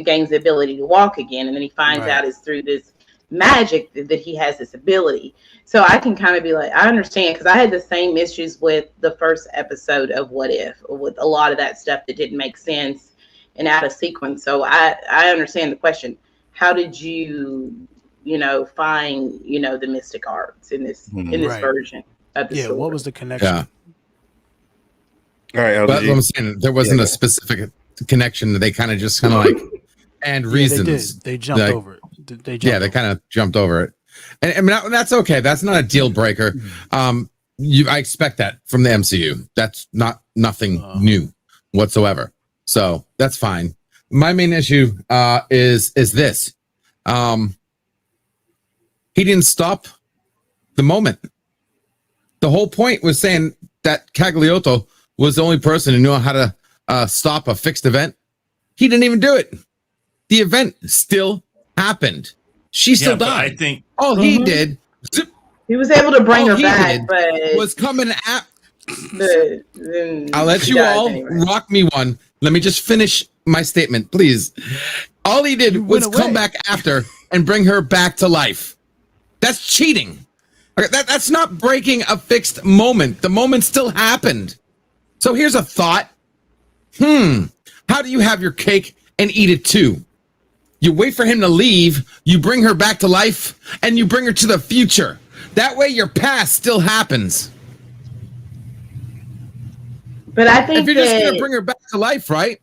gains the ability to walk again, and then he finds out it's through this magic that he has this ability. So I can kind of be like, I understand, because I had the same issues with the first episode of What If, with a lot of that stuff that didn't make sense and out of sequence. So I understand the question. How did you, you know, find, you know, the mystic arts in this version of the story? What was the connection? Yeah. All right, but I'm saying there wasn't a specific connection. They kind of just like and Yeah, reasons. they jumped Like, over it. They kind of jumped over it, and I mean that's okay. That's not a deal breaker. I expect that from the MCU. That's nothing new whatsoever. So that's fine. My main issue is this. He didn't stop the moment. The whole point was saying that Cagliotto was the only person who knew how to stop a fixed event. He didn't even do it. The event still happened. She still died. I think all he did, he was able to bring her back, but was coming at. I'll let you all rock me one. Let me just finish my statement, please. All he did was come back after and bring her back to life. That's cheating. That's not breaking a fixed moment. The moment still happened. So here's a thought. How do you have your cake and eat it too? You wait for him to leave, you bring her back to life, and you bring her to the future. That way your past still happens. But I think if you're just going to bring her back to life, right?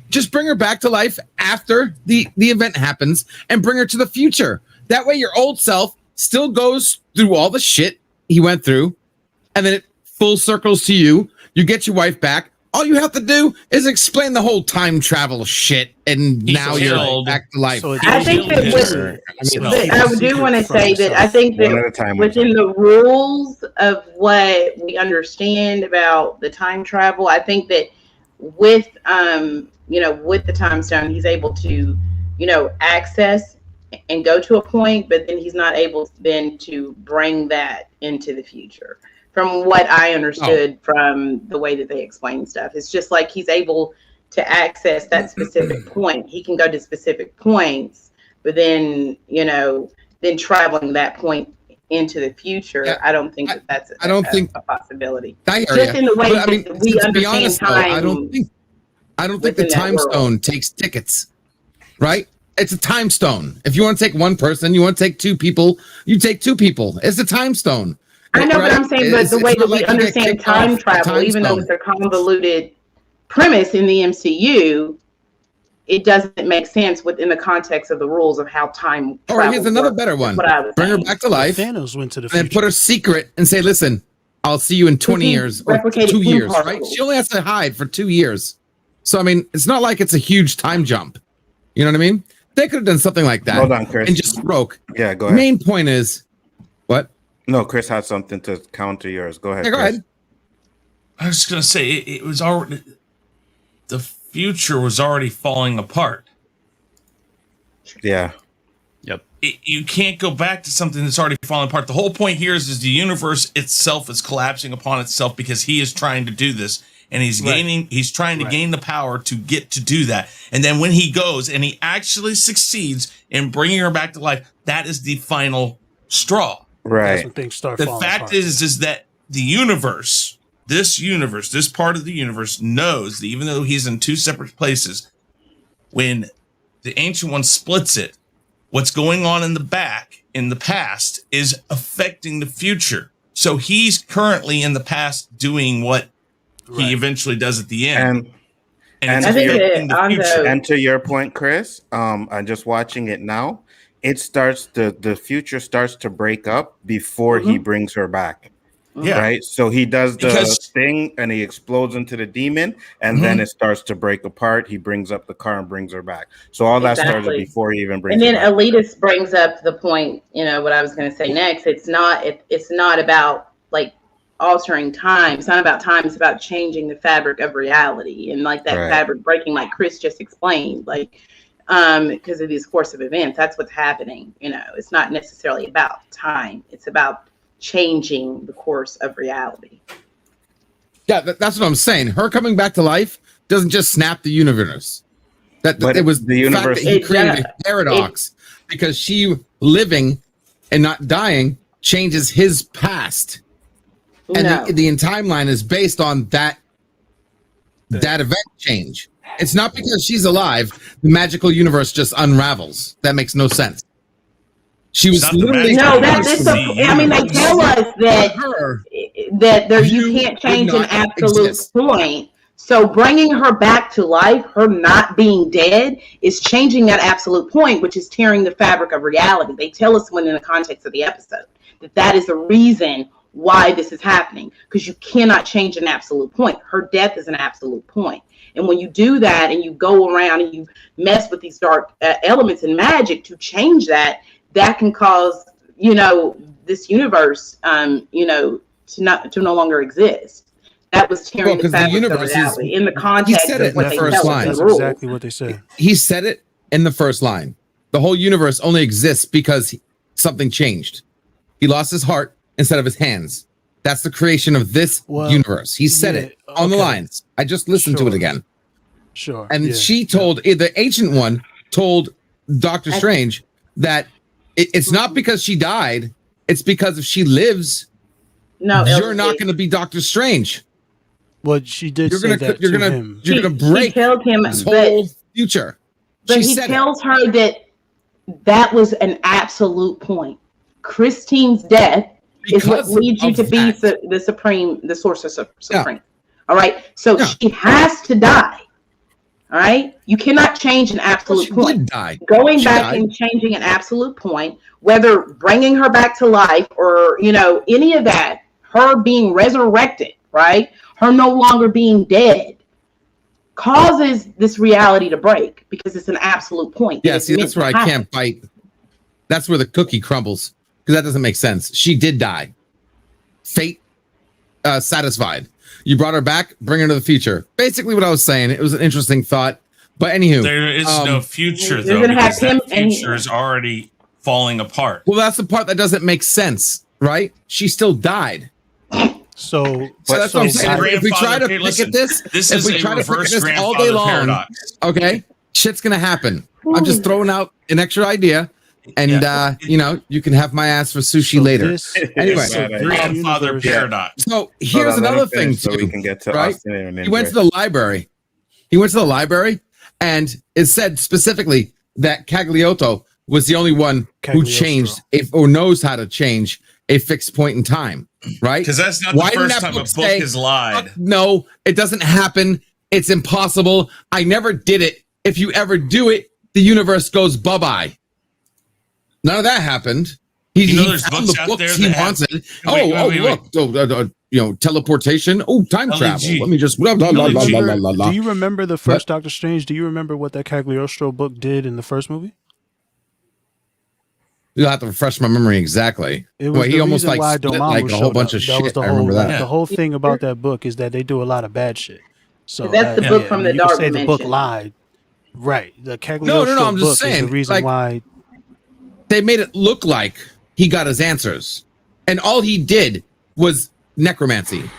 Just bring her back to life after the event happens and bring her to the future. That way your old self still goes through all the shit he went through, and then it full circles to you. You get your wife back. All you have to do is explain the whole time travel shit, and now you're back to life. So I think that I do want to say that I think that within the rules of what we understand about the time travel, I think that with with the time stone, he's able to, access and go to a point, but then he's not able then to bring that into the future. From what I understood from the way that they explain stuff, it's just like he's able to access that specific point. He can go to specific points, but then then traveling that point into the future, I don't think that's a possibility. Just in the way that we understand time. I don't think the time stone takes tickets, right? It's a time stone. If you want to take one person, you want to take two people, you take two people. It's a time stone. I know, but I'm saying, but the way that we understand time travel, even though it's a convoluted premise in the MCU, it doesn't make sense within the context of the rules of how time travel. Or here's another better one. Bring her back to life. Thanos went to the future. And put her secret and say, listen, I'll see you in 20 years or 2 years, right? She only has to hide for 2 years. So, I mean, it's not like it's a huge time jump. You know what I mean? They could have done something like that. Hold on, Chris. And just broke. Yeah, go ahead. Main point is, what? No, Chris had something to counter yours. Go ahead. Yeah, go ahead. I was just going to say, it was already, the future was already falling apart. Yeah. Yep. You can't go back to something that's already falling apart. The whole point here is the universe itself is collapsing upon itself because he is trying to do this. And he's trying to gain the power to get to do that. And then when he goes and he actually succeeds in bringing her back to life, that is the final straw. Right. That's when things start The falling fact apart. is that the universe, this part of the universe knows that even though he's in two separate places, when the Ancient One splits it, what's going on in the past, is affecting the future. So he's currently in the past doing what he eventually does at the end. And to your point, Chris, I'm just watching it now. It starts the future starts to break up before he brings her back. Yeah. Right. So he does the thing and he explodes into the demon, and then it starts to break apart. He brings up the car and brings her back. So all that started before he even brings and then her back. Elitis brings up the point, what I was going to say next. It's not about like altering time. It's not about time. It's about changing the fabric of reality, and like that fabric breaking, like Chris just explained, like because of this course of events. That's what's happening. It's not necessarily about time. It's about changing the course of reality. Yeah, that's what I'm saying. Her coming back to life doesn't just snap the universe. But it was the universe. Fact that he created a paradox because she living and not dying changes his past. And the timeline is based on that event change. It's not because she's alive, the magical universe just unravels. That makes no sense. She was literally they tell us that you can't change an absolute point. So bringing her back to life, her not being dead, is changing that absolute point, which is tearing the fabric of reality. They tell us when in the context of the episode that is the reason why this is happening, because you cannot change an absolute point. Her death is an absolute point. And when you do that and you go around and you mess with these dark elements and magic to change that, that can cause, this universe, to no longer exist. That was tearing the fabric of reality in the context of what they tell us. That's exactly what they said. He said it in the first line. The whole universe only exists because something changed. He lost his heart instead of his hands. That's the creation of this universe. He said it on the lines. I just listened to it again. Sure. And she told, the Ancient One told Doctor Strange that it's not because she died. It's because if she lives, you're not going to be Doctor Strange. Well, she did say that you're to him. You're going to break his whole future. But he tells her that was an absolute point. Christine's death is what leads you to be the Sorcerer Supreme. Yeah. All right. So she has to die. All right. You cannot change an absolute point. Going back and changing an absolute point, whether bringing her back to life or, any of that, her being resurrected, right? Her no longer being dead causes this reality to break because it's an absolute point. Yeah. See, that's where I can't bite. That's where the cookie crumbles. Because that doesn't make sense. She did die. Fate satisfied. You brought her back, bring her to the future. Basically what I was saying. It was an interesting thought. But anywho. There is no future, though, because that future is already falling apart. Well, that's the part that doesn't make sense, right? She still died. So that's what I'm saying. If we try to pick at this, if we try to pick at this all day long, okay, shit's going to happen. I'm just throwing out an extra idea. And you can have my ass for sushi later. Anyway, grandfather paradox. So here's another thing too. So we can get to Austin. He went to the library. And it said specifically that Cagliostro was the only one who changed or knows how to change a fixed point in time. Right? Because that's not the first time a book has lied. No, it doesn't happen. It's impossible. I never did it. If you ever do it, the universe goes bye-bye. None of that happened. He found the books he wanted. Look, teleportation. Oh, time travel. Let me just. Do you remember the first Doctor Strange? Do you remember what that Cagliostro book did in the first movie? You'll have to refresh my memory exactly. He almost split a whole bunch of shit. I remember that. The whole thing about that book is that they do a lot of bad shit. So that's the book from the dark dimension. The book lied, right? The Cagliostro book is the reason why. They made it look like he got his answers, and all he did was necromancy.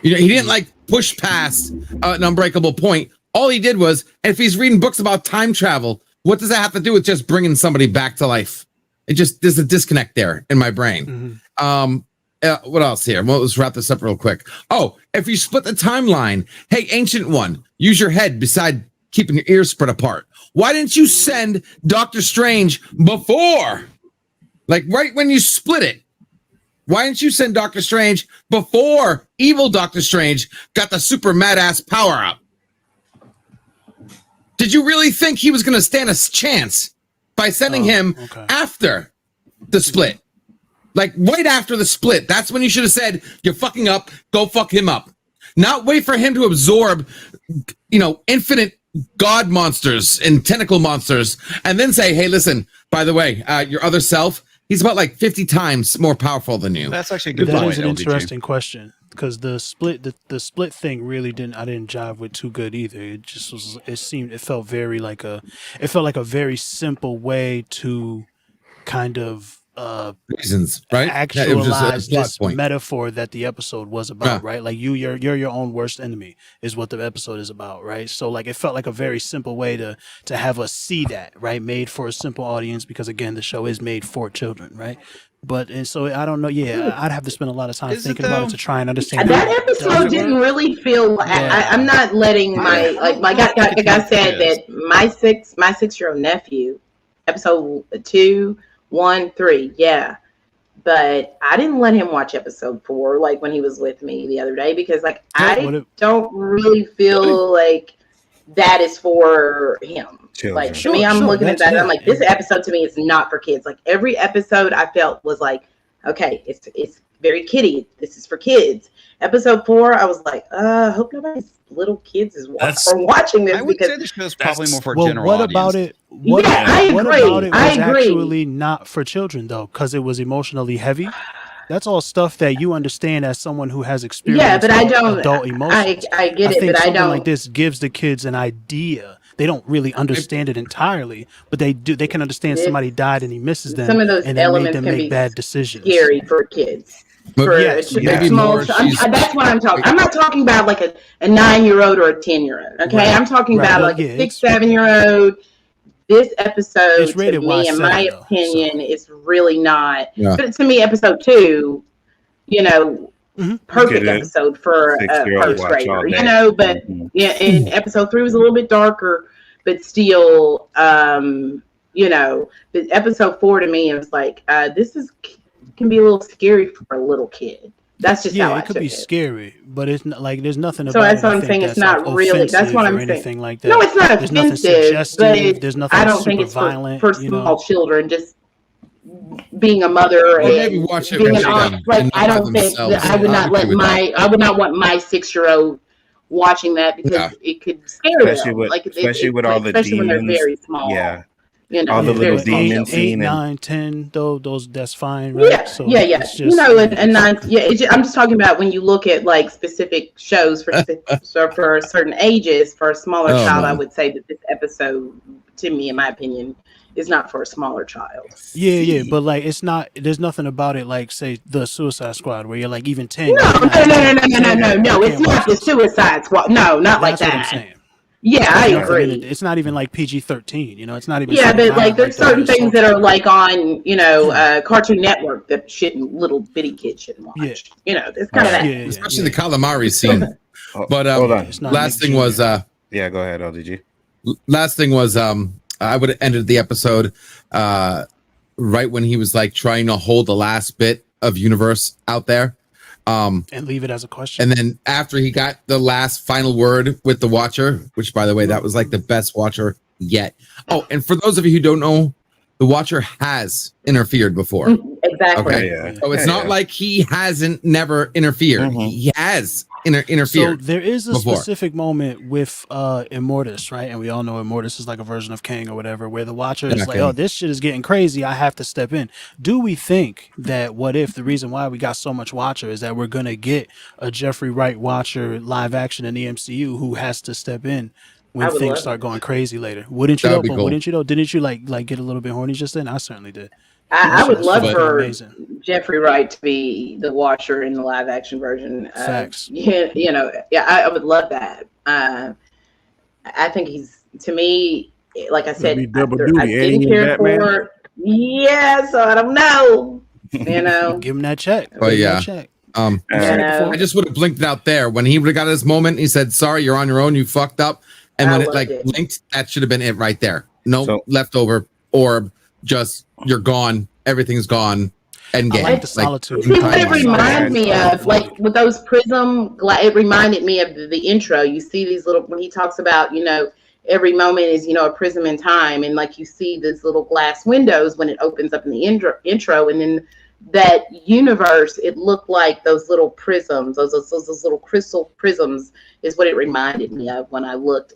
He didn't push past an unbreakable point. All he did was, and if he's reading books about time travel, what does that have to do with just bringing somebody back to life? There's a disconnect there in my brain. Mm-hmm. What else here? Well, let's wrap this up real quick. Oh, if you split the timeline, hey, Ancient One, use your head beside keeping your ears spread apart. Why didn't you send Doctor Strange before? Right when you split it. Why didn't you send Doctor Strange before evil Doctor Strange got the super mad-ass power-up? Did you really think he was going to stand a chance by sending him after the split? Right after the split. That's when you should have said, you're fucking up, go fuck him up. Not wait for him to absorb, infinite god monsters and tentacle monsters, and then say, hey, listen, by the way, your other self, he's about 50 times more powerful than you. That's actually a good point. That is an interesting question, because the split thing really didn't jive with too good either. It just was, it felt very like a very simple way to kind of reasons, right? Actualize this metaphor that the episode was about, right? You're your own worst enemy is what the episode is about, right? So it felt like a very simple way to have us see that, right? Made for a simple audience, because again, the show is made for children, right? And so I don't know. Yeah, I'd have to spend a lot of time thinking about it to try and understand. That episode didn't really feel. I'm not letting my guy said that my 6-year-old nephew, episode 2, 1, 3, but I didn't let him watch episode 4 like when he was with me the other day because like I don't really feel like that is for him. Children. Like to me, I'm looking at that. I'm like, this episode to me is not for kids. Like every episode I felt was like, okay, it's very kiddie. This is for kids. Episode 4, I was like, I hope nobody's little kids is watching this. I would because say this show's probably more for well, general what audience. about it? What about it was I agree. actually not for children though, because it was emotionally heavy. That's all stuff that you understand as someone who has experienced but I don't. adult emotions. I get I it, think but I something don't. like this gives the kids an idea. They don't really understand it entirely, but they do. They can understand somebody died and he misses them. Some of those and that made elements them can make be bad decisions. scary for kids. Yes, That's what I'm talking. I'm not talking about like a 9-year-old or a 10-year-old. Okay, I'm talking about like a 6, 7-year-old. This episode, to me, in my opinion, is really not. Yeah. But to me, episode 2, perfect episode for a first grader. But and episode 3 was a little bit darker, but still, but episode 4 to me, it was like this can be a little scary for a little kid. That's just how I it could took be it. scary, but it's not like there's nothing about So that's it. what I'm saying. It's not like really. That's what I'm saying. Anything like that. No, it's not there's nothing offensive, suggestive. There's nothing I don't super think it's violent. for small children. Just being a mother Well, maybe and watch it being with an them aunt. Like and I not don't think themselves. that I would not let with my. I would not want my 6-year-old watching that because it could scare Especially them. with- Like especially with all the especially when they're demons. very small. Yeah. All the little demon 8, scene. 9, 10, though those that's fine, right? Yeah, So yeah. it's just, And 9. Yeah, I'm just talking about when you look at like specific shows for for certain ages. For a smaller child, I would say that this episode, to me, in my opinion, is not for a smaller child. Yeah, but like it's not. There's nothing about it like say the Suicide Squad where you're like even 10. No. It's not the Suicide Squad. No, not like that. That's what I'm saying. Yeah, I agree. It's not even like PG-13. It's not even. Yeah, but like there's certain things that are like on Cartoon Network that little bitty kids shouldn't watch. Yeah. It's kind of that. Especially the calamari scene. But hold on. last thing was go ahead, LDG. last thing was I would have ended the episode right when he was like trying to hold the last bit of universe out there. And leave it as a question. And then after he got the last final word with the Watcher, which by the way, that was like the best Watcher yet. Oh, and for those of you who don't know, the Watcher has interfered before. Exactly. Okay. Yeah. So it's not like he hasn't never interfered. He has interfered. So there is a before. specific moment with Immortus, right? And we all know Immortus is like a version of King or whatever, where the Watcher is like, oh, this shit is getting crazy. I have to step in. Do we think that what if the reason why we got so much Watcher is that we're going to get a Jeffrey Wright Watcher live action in the MCU who has to step in when things start going crazy later? Wouldn't you though? Cool. Wouldn't you though? Didn't you like get a little bit horny just then? I certainly did. I would love for amazing. Jeffrey Wright to be the Watcher in the live action version. Facts. I would love that. I think he's, to me, like I said, I didn't care for it. Yeah, so I don't know. Give him that check. Oh yeah. I just would have blinked it out there when he would have got his moment. He said, "Sorry, you're on your own. You fucked up." And when it blinked, that should have been it right there. No leftover orb. Just you're gone. Everything's gone. And I like the solitude. See what it reminded me of, like with those prism. It reminded me of the intro. You see these little when he talks about every moment is a prism in time, and like you see these little glass windows when it opens up in the intro, and then that universe, it looked like those little prisms, those little crystal prisms, is what it reminded me of when I looked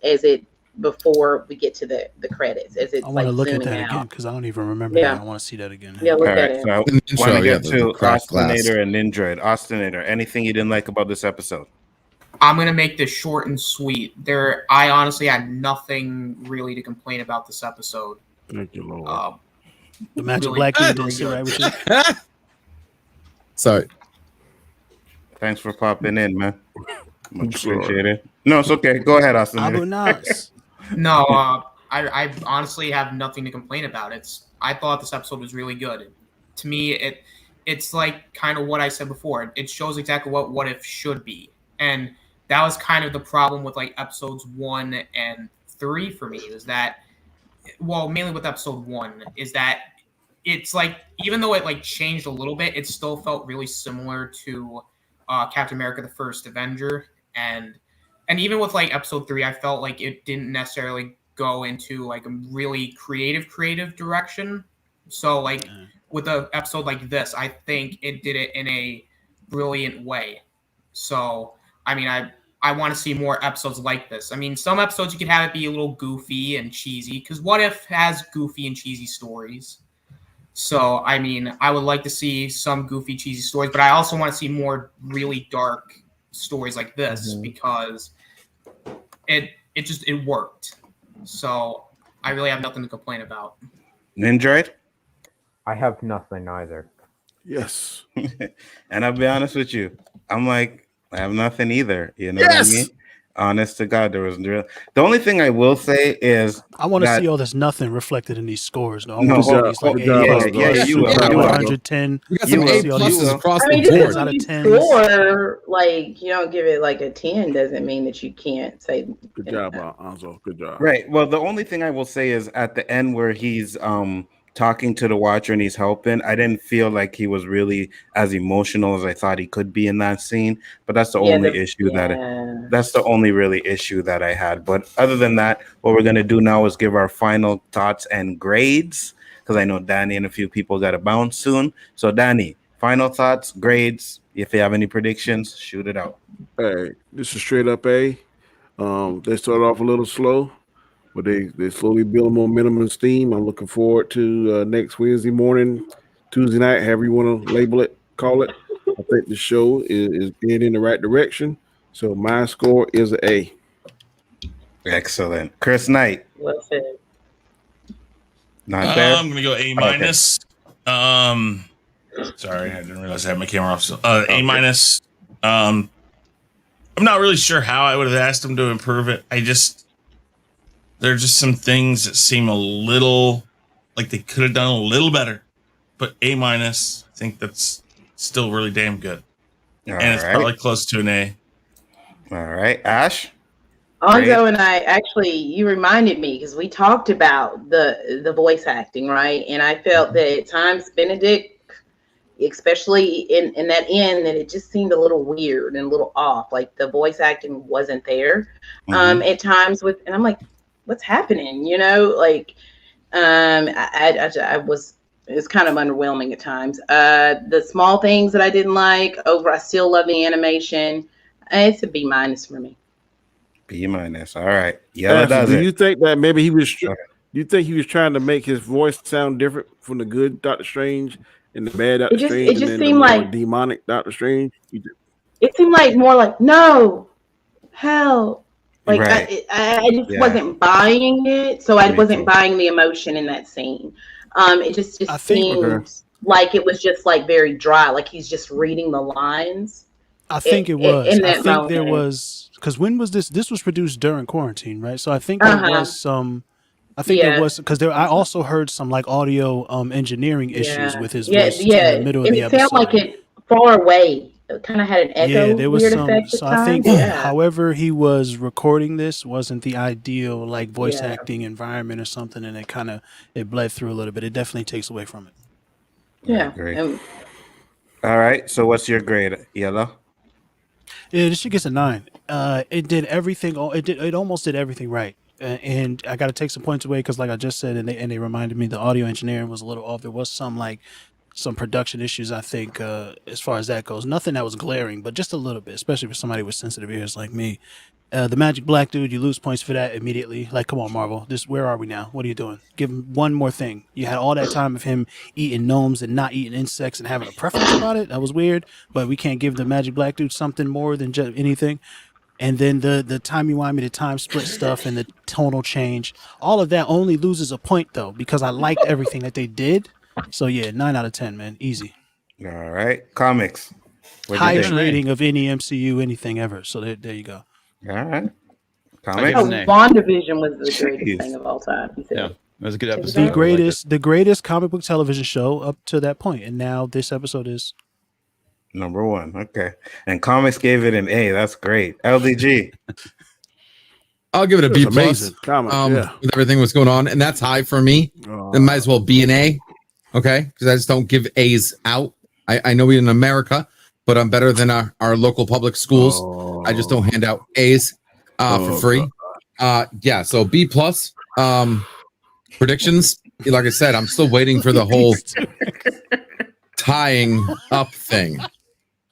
before we get to the credits. As it's I want to look at that again because I don't even remember that. I want to see that again. Yeah, look at it. So I want to get to Austinator and Nindroid. Austinator, anything you didn't like about this episode? I'm gonna make this short and sweet. I honestly had nothing really to complain about this episode. Thank you, Lord. The Magic Black Kid didn't sit right with you. Sorry. Thanks for popping in, man. Much appreciated. No, it's okay. Go ahead, Austin. No, I honestly have nothing to complain about. I thought this episode was really good. To me, it's like kind of what I said before. It shows exactly what if should be, and that was kind of the problem with like episodes 1 and 3 for me. Is that mainly with episode 1 is that it's like, even though it like changed a little bit, it still felt really similar to Captain America: The First Avenger, and even with like episode 3, I felt like it didn't necessarily go into like a really creative direction. So like with an episode like this, I think it did it in a brilliant way. So I mean, I want to see more episodes like this. I mean, some episodes you could have it be a little goofy and cheesy, because What If has goofy and cheesy stories. So, I mean, I would like to see some goofy, cheesy stories, but I also want to see more really dark stories like this, because it worked. So, I really have nothing to complain about. Nindroid? I have nothing either. Yes. And I'll be honest with you. I'm like, I have nothing either. You know what I mean? Honest to God, there was the only thing I will say is I want to see all this nothing reflected in these scores. No, I No, want to see these like you will. 110. We got some A pluses across I mean, the just board. because you score, like, you don't give it like a 10 doesn't mean that you can't say. Good job, Anzo. Good job. Right. Well, the only thing I will say is at the end where he's talking to the Watcher and he's helping, I didn't feel like he was really as emotional as I thought he could be in that scene. But that's the only issue that's the only really issue that I had. But other than that, what we're gonna do now is give our final thoughts and grades, because I know Danny and a few people got to bounce soon. So Danny, final thoughts, grades. If you have any predictions, shoot it out. Hey, this is straight up A. They started off a little slow, but they slowly build momentum and steam. I'm looking forward to next Wednesday morning, Tuesday night, however you want to label it, call it. I think the show is getting in the right direction. So my score is an A. Excellent. Chris Knight. What's it? Not there? I'm going to go A minus. Sorry, I didn't realize I had my camera off. So, A minus. I'm not really sure how I would have asked him to improve it. There are just some things that seem a little like they could have done a little better. But A minus, I think that's still really damn good. And it's probably close to an A. All right. Ash? Anzo and I, actually, you reminded me, because we talked about the voice acting, right? And I felt that at times Benedict, especially in that end, that it just seemed a little weird and a little off. Like the voice acting wasn't there at times and I'm like, what's happening? You know, like it was kind of underwhelming at times. The small things that I didn't like I still love the animation. It's a B minus for me. B minus. All right. Yeah, do you think that maybe he was? Do you think he was trying to make his voice sound different from the good Doctor Strange and the bad Doctor Strange? It just seemed like demonic Doctor Strange. It seemed like more like no, hell. Like I just wasn't buying it, so I wasn't buying the emotion in that scene. It just seemed like it was just like very dry, like he's just reading the lines. I think it was. I think there was, because when was this? This was produced during quarantine, right? So I think there was some. I think there was, because I also heard some like audio engineering issues with his voice in the middle of the episode. It felt like it far away. It kind of had an echo. Yeah, there was some. So I think, yeah. however he was recording this wasn't the ideal like voice acting environment or something, and it bled through a little bit. It definitely takes away from it. Yeah. Great. All right. So what's your grade, Yellow? Yeah, this shit gets a 9. It did everything. It almost did everything right. And I got to take some points away because, like I just said, and they reminded me the audio engineering was a little off. There was some production issues, I think, as far as that goes. Nothing that was glaring, but just a little bit, especially for somebody with sensitive ears like me. The Magic Black dude, you lose points for that immediately. Like, come on, Marvel. Where are we now? What are you doing? Give him one more thing. You had all that time of him eating gnomes and not eating insects and having a preference about it. That was weird, but we can't give the Magic Black dude something more than just anything. And then the timey-wimey, the time split stuff and the tonal change, all of that only loses a point, though, because I liked everything that they did. So, yeah, 9 out of 10, man. Easy. All right. Comics. Highest rating of any MCU, anything ever. So, there you go. All right. Comics. WandaVision was the greatest thing of all time. Yeah, it was a good episode. The greatest comic book television show up to that point. And now this episode is number 1. Okay. And comics gave it an A. That's great. LDG. I'll give it a B plus. With everything was going on, and that's high for me. It might as well be an A. Okay, because I just don't give A's out. I know we're in America, but I'm better than our local public schools. I just don't hand out A's for free. Yeah, so B plus predictions. Like I said, I'm still waiting for the whole tying up thing.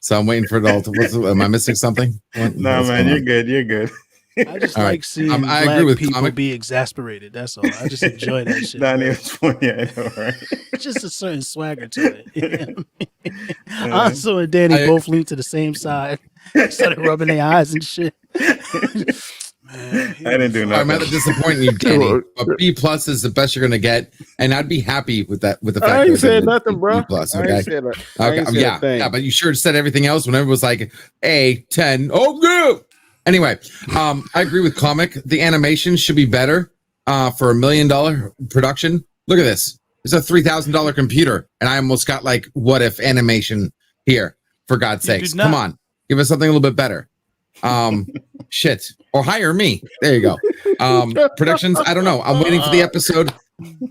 So I'm waiting for it all to. Am I missing something? No, man, you're good. You're good. I just All like right. seeing I black agree with people comic. be exasperated. That's all. I just enjoy that shit. Donnie man. was funny, I know, right? It's just a certain swagger to it. Also and Danny both leaned to the same side, started rubbing their eyes and shit. Man, I didn't do I'm nothing. rather disappointing you, Danny. But B plus is the best you're gonna get, and I'd be happy with that. With the fact I ain't that said nothing, bro. B plus, I okay? ain't said that. I ain't said a Yeah, thing. yeah, but you sure said everything else when everyone was like A10. Oh no. Anyway, I agree with comic. The animation should be better for $1 million production. Look at this. It's a $3,000 computer, and I almost got like what if animation here. For God's sakes, come on, give us something a little bit better. Shit, or hire me. There you go. Predictions. I don't know. I'm waiting for the episode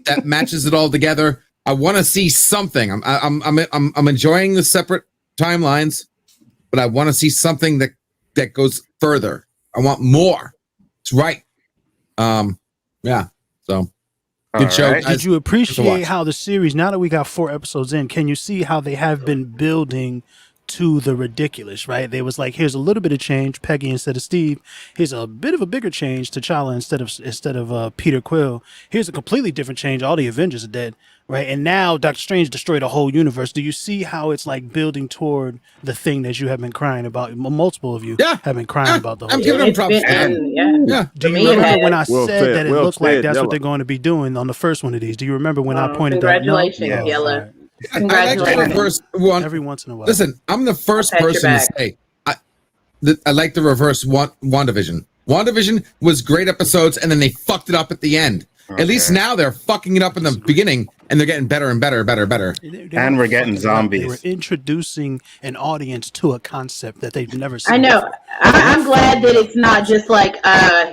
that matches it all together. I want to see something. I'm enjoying the separate timelines, but I want to see something that goes further. I want more. It's right. Yeah. So good show. right. guys. Did you Good to appreciate watch. how the series, now that we got 4 episodes in, can you see how they have been building to the ridiculous, right? They was like, here's a little bit of change, Peggy instead of Steve. Here's a bit of a bigger change, T'Challa instead of Peter Quill. Here's a completely different change. All the Avengers are dead, right? And now Doctor Strange destroyed a whole universe. Do you see how it's like building toward the thing that you have been crying about? Multiple of you have been crying about the whole I'm giving them props. Yeah. Do you remember when I said that it looked like that's what they're going to be doing on the first one of these? Do you remember when I pointed that out? Congratulations, Yella. I like the Congratulations. first one. Every once in a while. Listen, I'm the first I'll pat your person to back. say I like the reverse WandaVision. WandaVision was great episodes, and then they fucked it up at the end. At least now they're fucking it up in the beginning, and they're getting better and better. And we're getting zombies. They were introducing an audience to a concept that they've never seen. I know. I'm glad that it's not just like,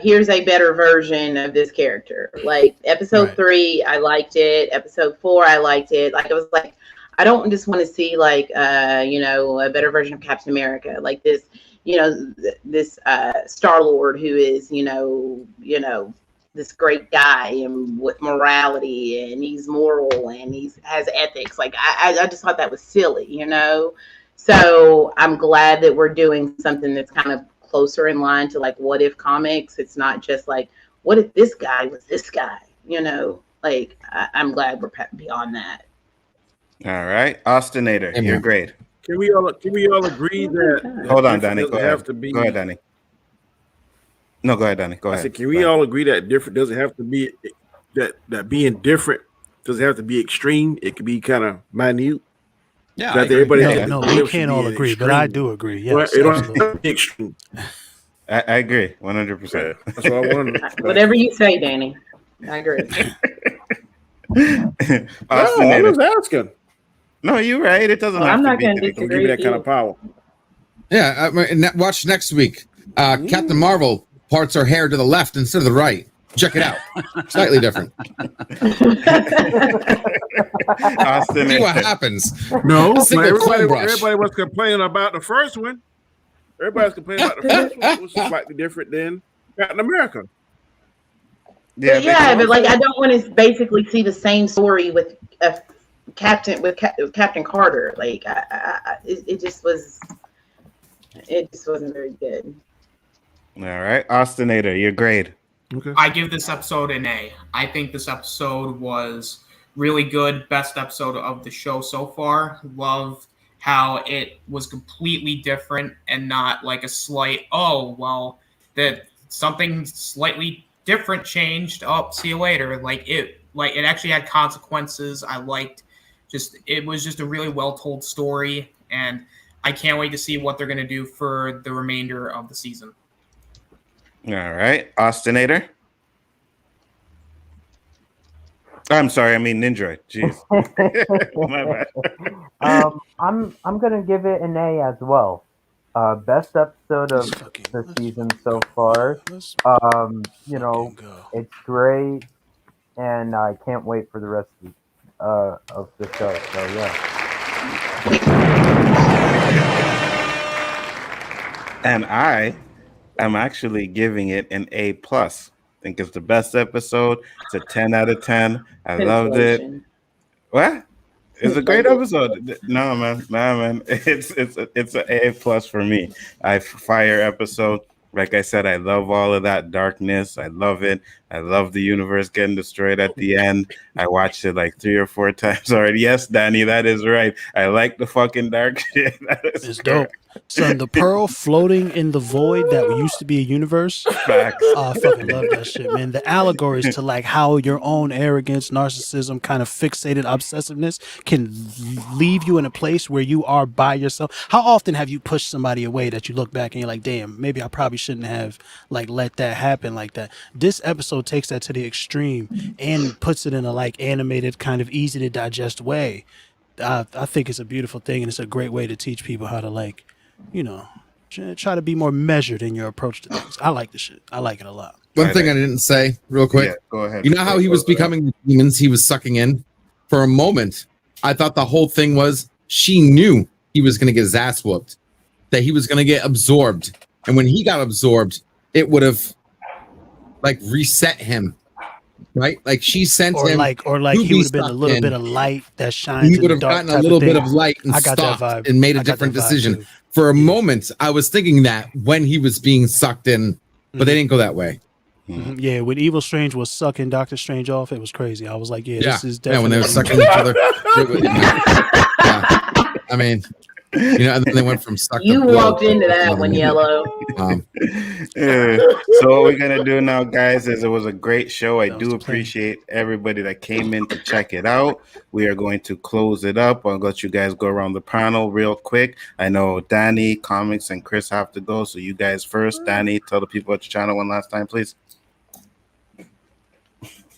here's a better version of this character. Like episode 3, I liked it. Episode 4, I liked it. Like it was like, I don't just want to see like, a better version of Captain America. Like this, this Star-Lord who is, this great guy and with morality and he's moral and has ethics. Like I just thought that was silly, So I'm glad that we're doing something that's kind of closer in line to like what if comics. It's not just like what if this guy was this guy, Like I'm glad we're beyond that. All right, Austinator, you're great. Can we all agree that? Hold on, Danny. Go ahead. Have to be, Go ahead, Danny. No, go ahead, Danny. Go I ahead. said, can we all agree that different doesn't have to be that being different doesn't have to be extreme? It could be kind of minute. Yeah, That everybody No, we can't all agree, but I do agree. Yes, Well, it don't have absolutely. to be extreme. I agree 100%. That's what I wanted. Whatever you say, Danny. I agree. I was asking. No, you're right. It doesn't Well, have I'm to not be. going to Don't disagree give me that with kind you. of power. Yeah, watch next week. Captain Marvel parts her hair to the left instead of the right. Check it out. Slightly different. Austin, See what happens. No, Single everybody comb brush. was complaining about the first one. Everybody's complaining about the first one, which is slightly different than Captain America. Yeah, but like I don't want to basically see the same story with Captain Carter. Like it just wasn't very good. All right, Austinator, you're great. Okay. I give this episode an A. I think this episode was really good. Best episode of the show so far. Love how it was completely different and not like a slight, that something slightly different changed. Oh, see you later. It actually had consequences. I liked it was just a really well told story, and I can't wait to see what they're gonna do for the remainder of the season. All right, Austinator. I'm sorry, I mean Ninja. Jeez. My bad. I'm gonna give it an A as well. Best episode of the season so far. It's great, and I can't wait for the rest of of the show. So yeah. And I am actually giving it an A plus. I think it's the best episode. It's a 10 out of 10. I loved it. Inflation. What? It's a great episode. No, man. Nah, man. It's an A plus for me. Fire episode. Like I said, I love all of that darkness. I love it. I love the universe getting destroyed at the end. I watched it like 3 or 4 times already. Yes, Danny, that is right. I like the fucking dark shit. That is It's dope. Son, the pearl floating in the void that used to be a universe. Facts. I fucking love that shit, man. The allegories to like how your own arrogance, narcissism, kind of fixated obsessiveness can leave you in a place where you are by yourself. How often have you pushed somebody away that you look back and you're like, damn, maybe I probably shouldn't have like let that happen like that. This episode takes that to the extreme and puts it in a like animated, kind of easy to digest way. I think it's a beautiful thing, and it's a great way to teach people how to like, you know, try to be more measured in your approach to things. I like the shit. I like it a lot. One thing I didn't say real quick. Yeah, go ahead. You know how he was becoming the demons he was sucking in? For a moment, I thought the whole thing was she knew he was going to get his ass whooped, that he was going to get absorbed. And when he got absorbed, it would have like reset him. Right? Like she sent him. Or like he would have been a little bit of light that shines. He would have gotten a little bit of light and stopped and made a different decision. For a moment, I was thinking that when he was being sucked in, but they didn't go that way. Mm-hmm. Yeah, when Evil Strange was sucking Doctor Strange off, it was crazy. I was like, this is definitely. Yeah, when they were sucking each other. I mean, you know, and then they went from sucked. You walked into that one, Yellow. So what we're gonna do now, guys, is it was a great show. I do appreciate everybody that came in to check it out. We are going to close it up. I'll let you guys go around the panel real quick. I know Danny, Comics, and Chris have to go, so you guys first. Danny, tell the people at your channel one last time, please.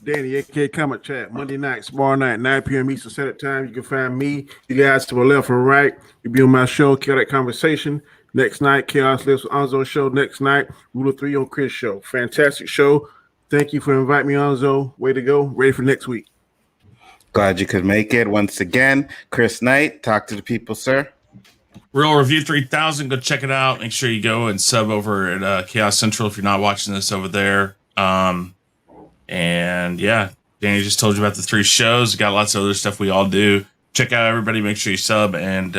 Danny, AK Comic Chat, Monday night, tomorrow night, 9 p.m. Eastern Standard Time. You can find me, you guys to my left and right. You'll be on my show, Chaotic Conversation. Next night, Chaos Lives with Anzo show. Next night, Rule of 3 on Chris show. Fantastic show. Thank you for inviting me, Anzo. Way to go. Ready for next week. Glad you could make it once again. Chris Knight, talk to the people, sir. Real Review 3000, go check it out. Make sure you go and sub over at Chaos Central if you're not watching this over there. And yeah, Danny just told you about the 3 shows. Got lots of other stuff we all do. Check out everybody. Make sure you sub and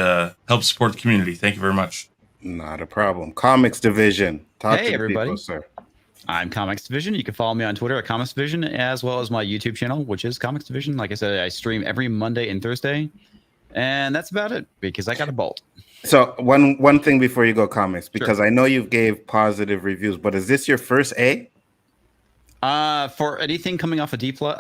help support the community. Thank you very much. Not a problem. Comics Division. Talk Hey, to the everybody. people, sir. I'm Comics Division. You can follow me on Twitter at Comics Division, as well as my YouTube channel, which is Comics Division. Like I said, I stream every Monday and Thursday. And that's about it, because I got a bolt. So one thing before you go, Comics, because I know you gave positive reviews, but is this your first A? For anything coming off a D plus.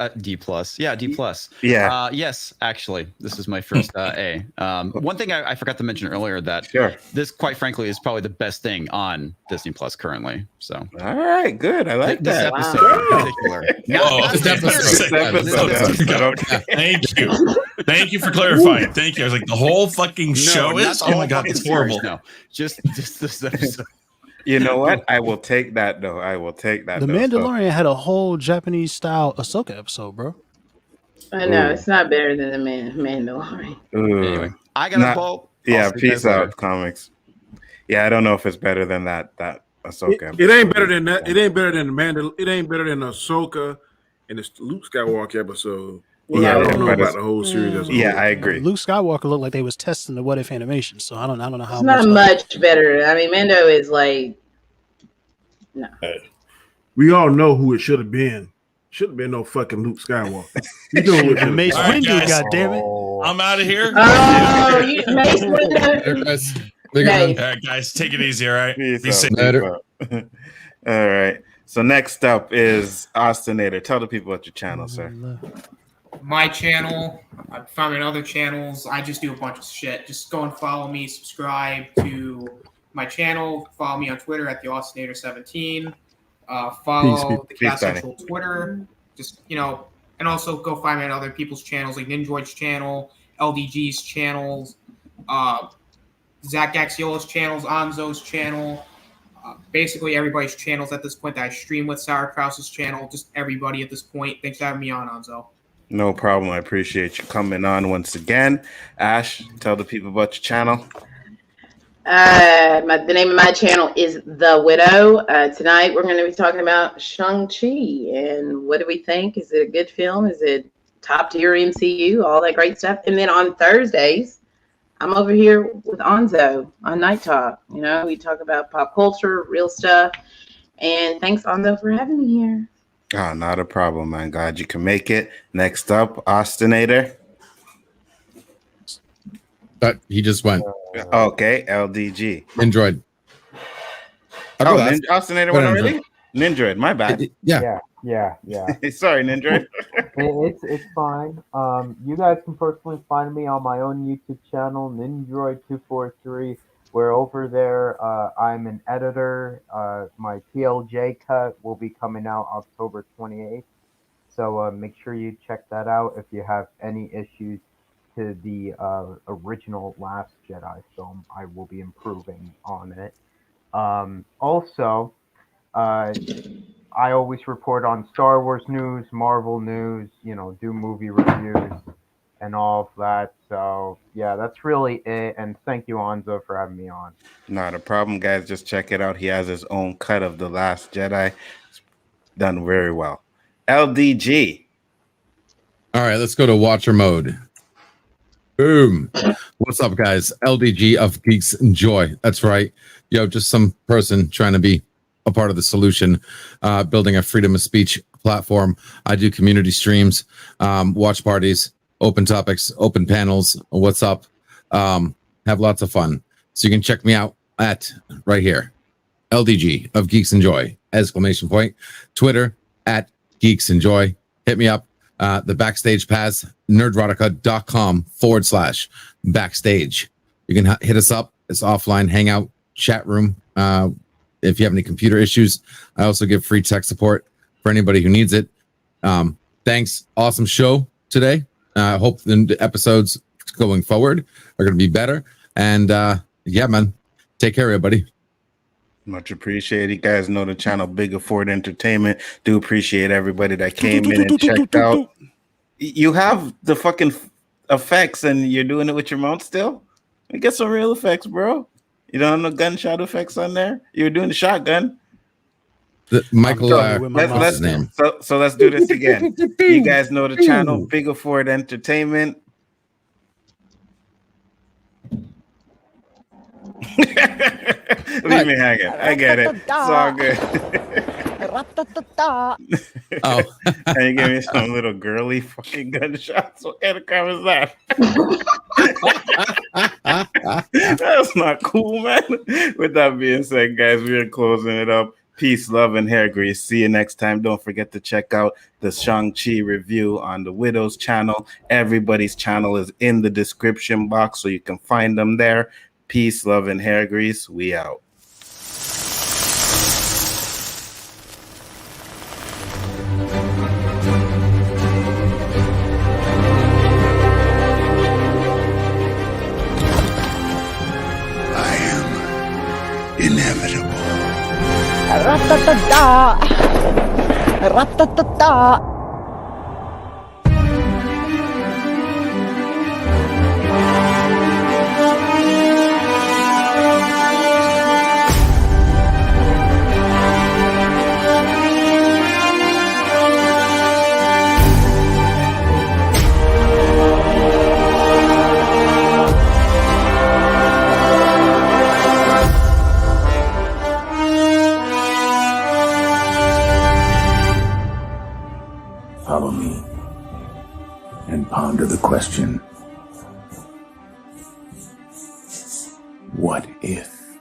Yeah. Yes, actually, this is my first A. One thing I forgot to mention earlier that this, quite frankly, is probably the best thing on Disney Plus currently. So. All right, good. I like this that. episode in particular. Thank you. Thank you for clarifying. Thank you. I was like, the whole fucking show is. Oh my god, it's horrible. No, just this episode. You know what? I will take that, though. I will take that. The Mandalorian had a whole Japanese style Ahsoka episode, bro. I know it's not better than the Mandalorian. Anyway, I got a bolt. Yeah, peace out, Comics. Yeah, I don't know if it's better than that Ahsoka. It ain't better than that. It ain't better than the It ain't better than Ahsoka and the Luke Skywalker episode. Well, I don't know about the whole series. I agree. Luke Skywalker looked like they was testing the what if animation, so I don't know how. It's not much better. I mean, Mando is like, no. We all know who it should have been. Should have been no fucking Luke Skywalker. You know what it Mace Windu, goddammit. I'm out of here. Oh, you Mace Windu. All right, guys, take it easy. All right. Be safe. All right. So next up is Austinator. Tell the people at your channel, sir. My channel, I found in other channels. I just do a bunch of shit. Just go and follow me, subscribe to my channel. Follow me on Twitter at the Austinator17. Follow the Cast Central Twitter. Just, and also go find me on other people's channels like Ninjoid's channel, LDG's channels, Zach Gaxiola's channels, Anzo's channel. Basically everybody's channels at this point that I stream with. Sauerkraus's channel, just everybody at this point. Thanks for having me on, Anzo. No problem. I appreciate you coming on once again. Ash, tell the people about your channel. The name of my channel is The Widow. Tonight we're going to be talking about Shang-Chi and what do we think? Is it a good film? Is it top tier MCU? All that great stuff. And then on Thursdays, I'm over here with Anzo on Night Talk. You know, we talk about pop culture, real stuff. And thanks, Anzo, for having me here. Oh, not a problem, man. Glad you can make it. Next up, Austinator. But he just went. Okay, LDG. Android. Austinator went already? Nindroid, my bad. Yeah. Sorry, Nindroid. It's fine. You guys can personally find me on my own YouTube channel, Nindroid243. Where over there, I'm an editor. My TLJ cut will be coming out October 28th. So make sure you check that out if you have any issues to the original Last Jedi film. I will be improving on it. Also, I always report on Star Wars news, Marvel news, do movie reviews and all of that. So yeah, that's really it. And thank you, Anzo, for having me on. Not a problem, guys. Just check it out. He has his own cut of The Last Jedi. It's done very well. LDG. All right, let's go to watcher mode. Boom. What's up, guys? LDG of Geeks and Joy. That's right. Just some person trying to be a part of the solution, building a freedom of speech platform. I do community streams, watch parties, open topics, open panels. What's up? Have lots of fun. So you can check me out at right here, LDG of Geeks and Joy, ! Twitter at Geeks and Joy. Hit me up. The backstage pass, nerdrotica.com/backstage. You can hit us up. It's offline hangout chat room. If you have any computer issues, I also give free tech support for anybody who needs it. Thanks. Awesome show today. I hope the episodes going forward are going to be better. And yeah, man, take care, everybody. Much appreciated. You guys know the channel Big Afford Entertainment. Do appreciate everybody that came in and checked out. You have the fucking effects and you're doing it with your mouth still? Get some real effects, bro. You don't have no gunshot effects on there? You were doing the shotgun. Michael, let's do this again. You guys know the channel Big Afford Entertainment. Leave me hanging. I get it. It's all good. Oh, and you gave me some little girly fucking gunshots. What kind of crap is that? That's not cool, man. With that being said, guys, we are closing it up. Peace, love, and hair grease. See you next time. Don't forget to check out the Shang-Chi review on the Widow's channel. Everybody's channel is in the description box, so you can find them there. Peace, love, and hair grease. We out. I am inevitable. Ra-ta-ta-ta. Ra-ta-ta-ta. Follow me and ponder the question, what if?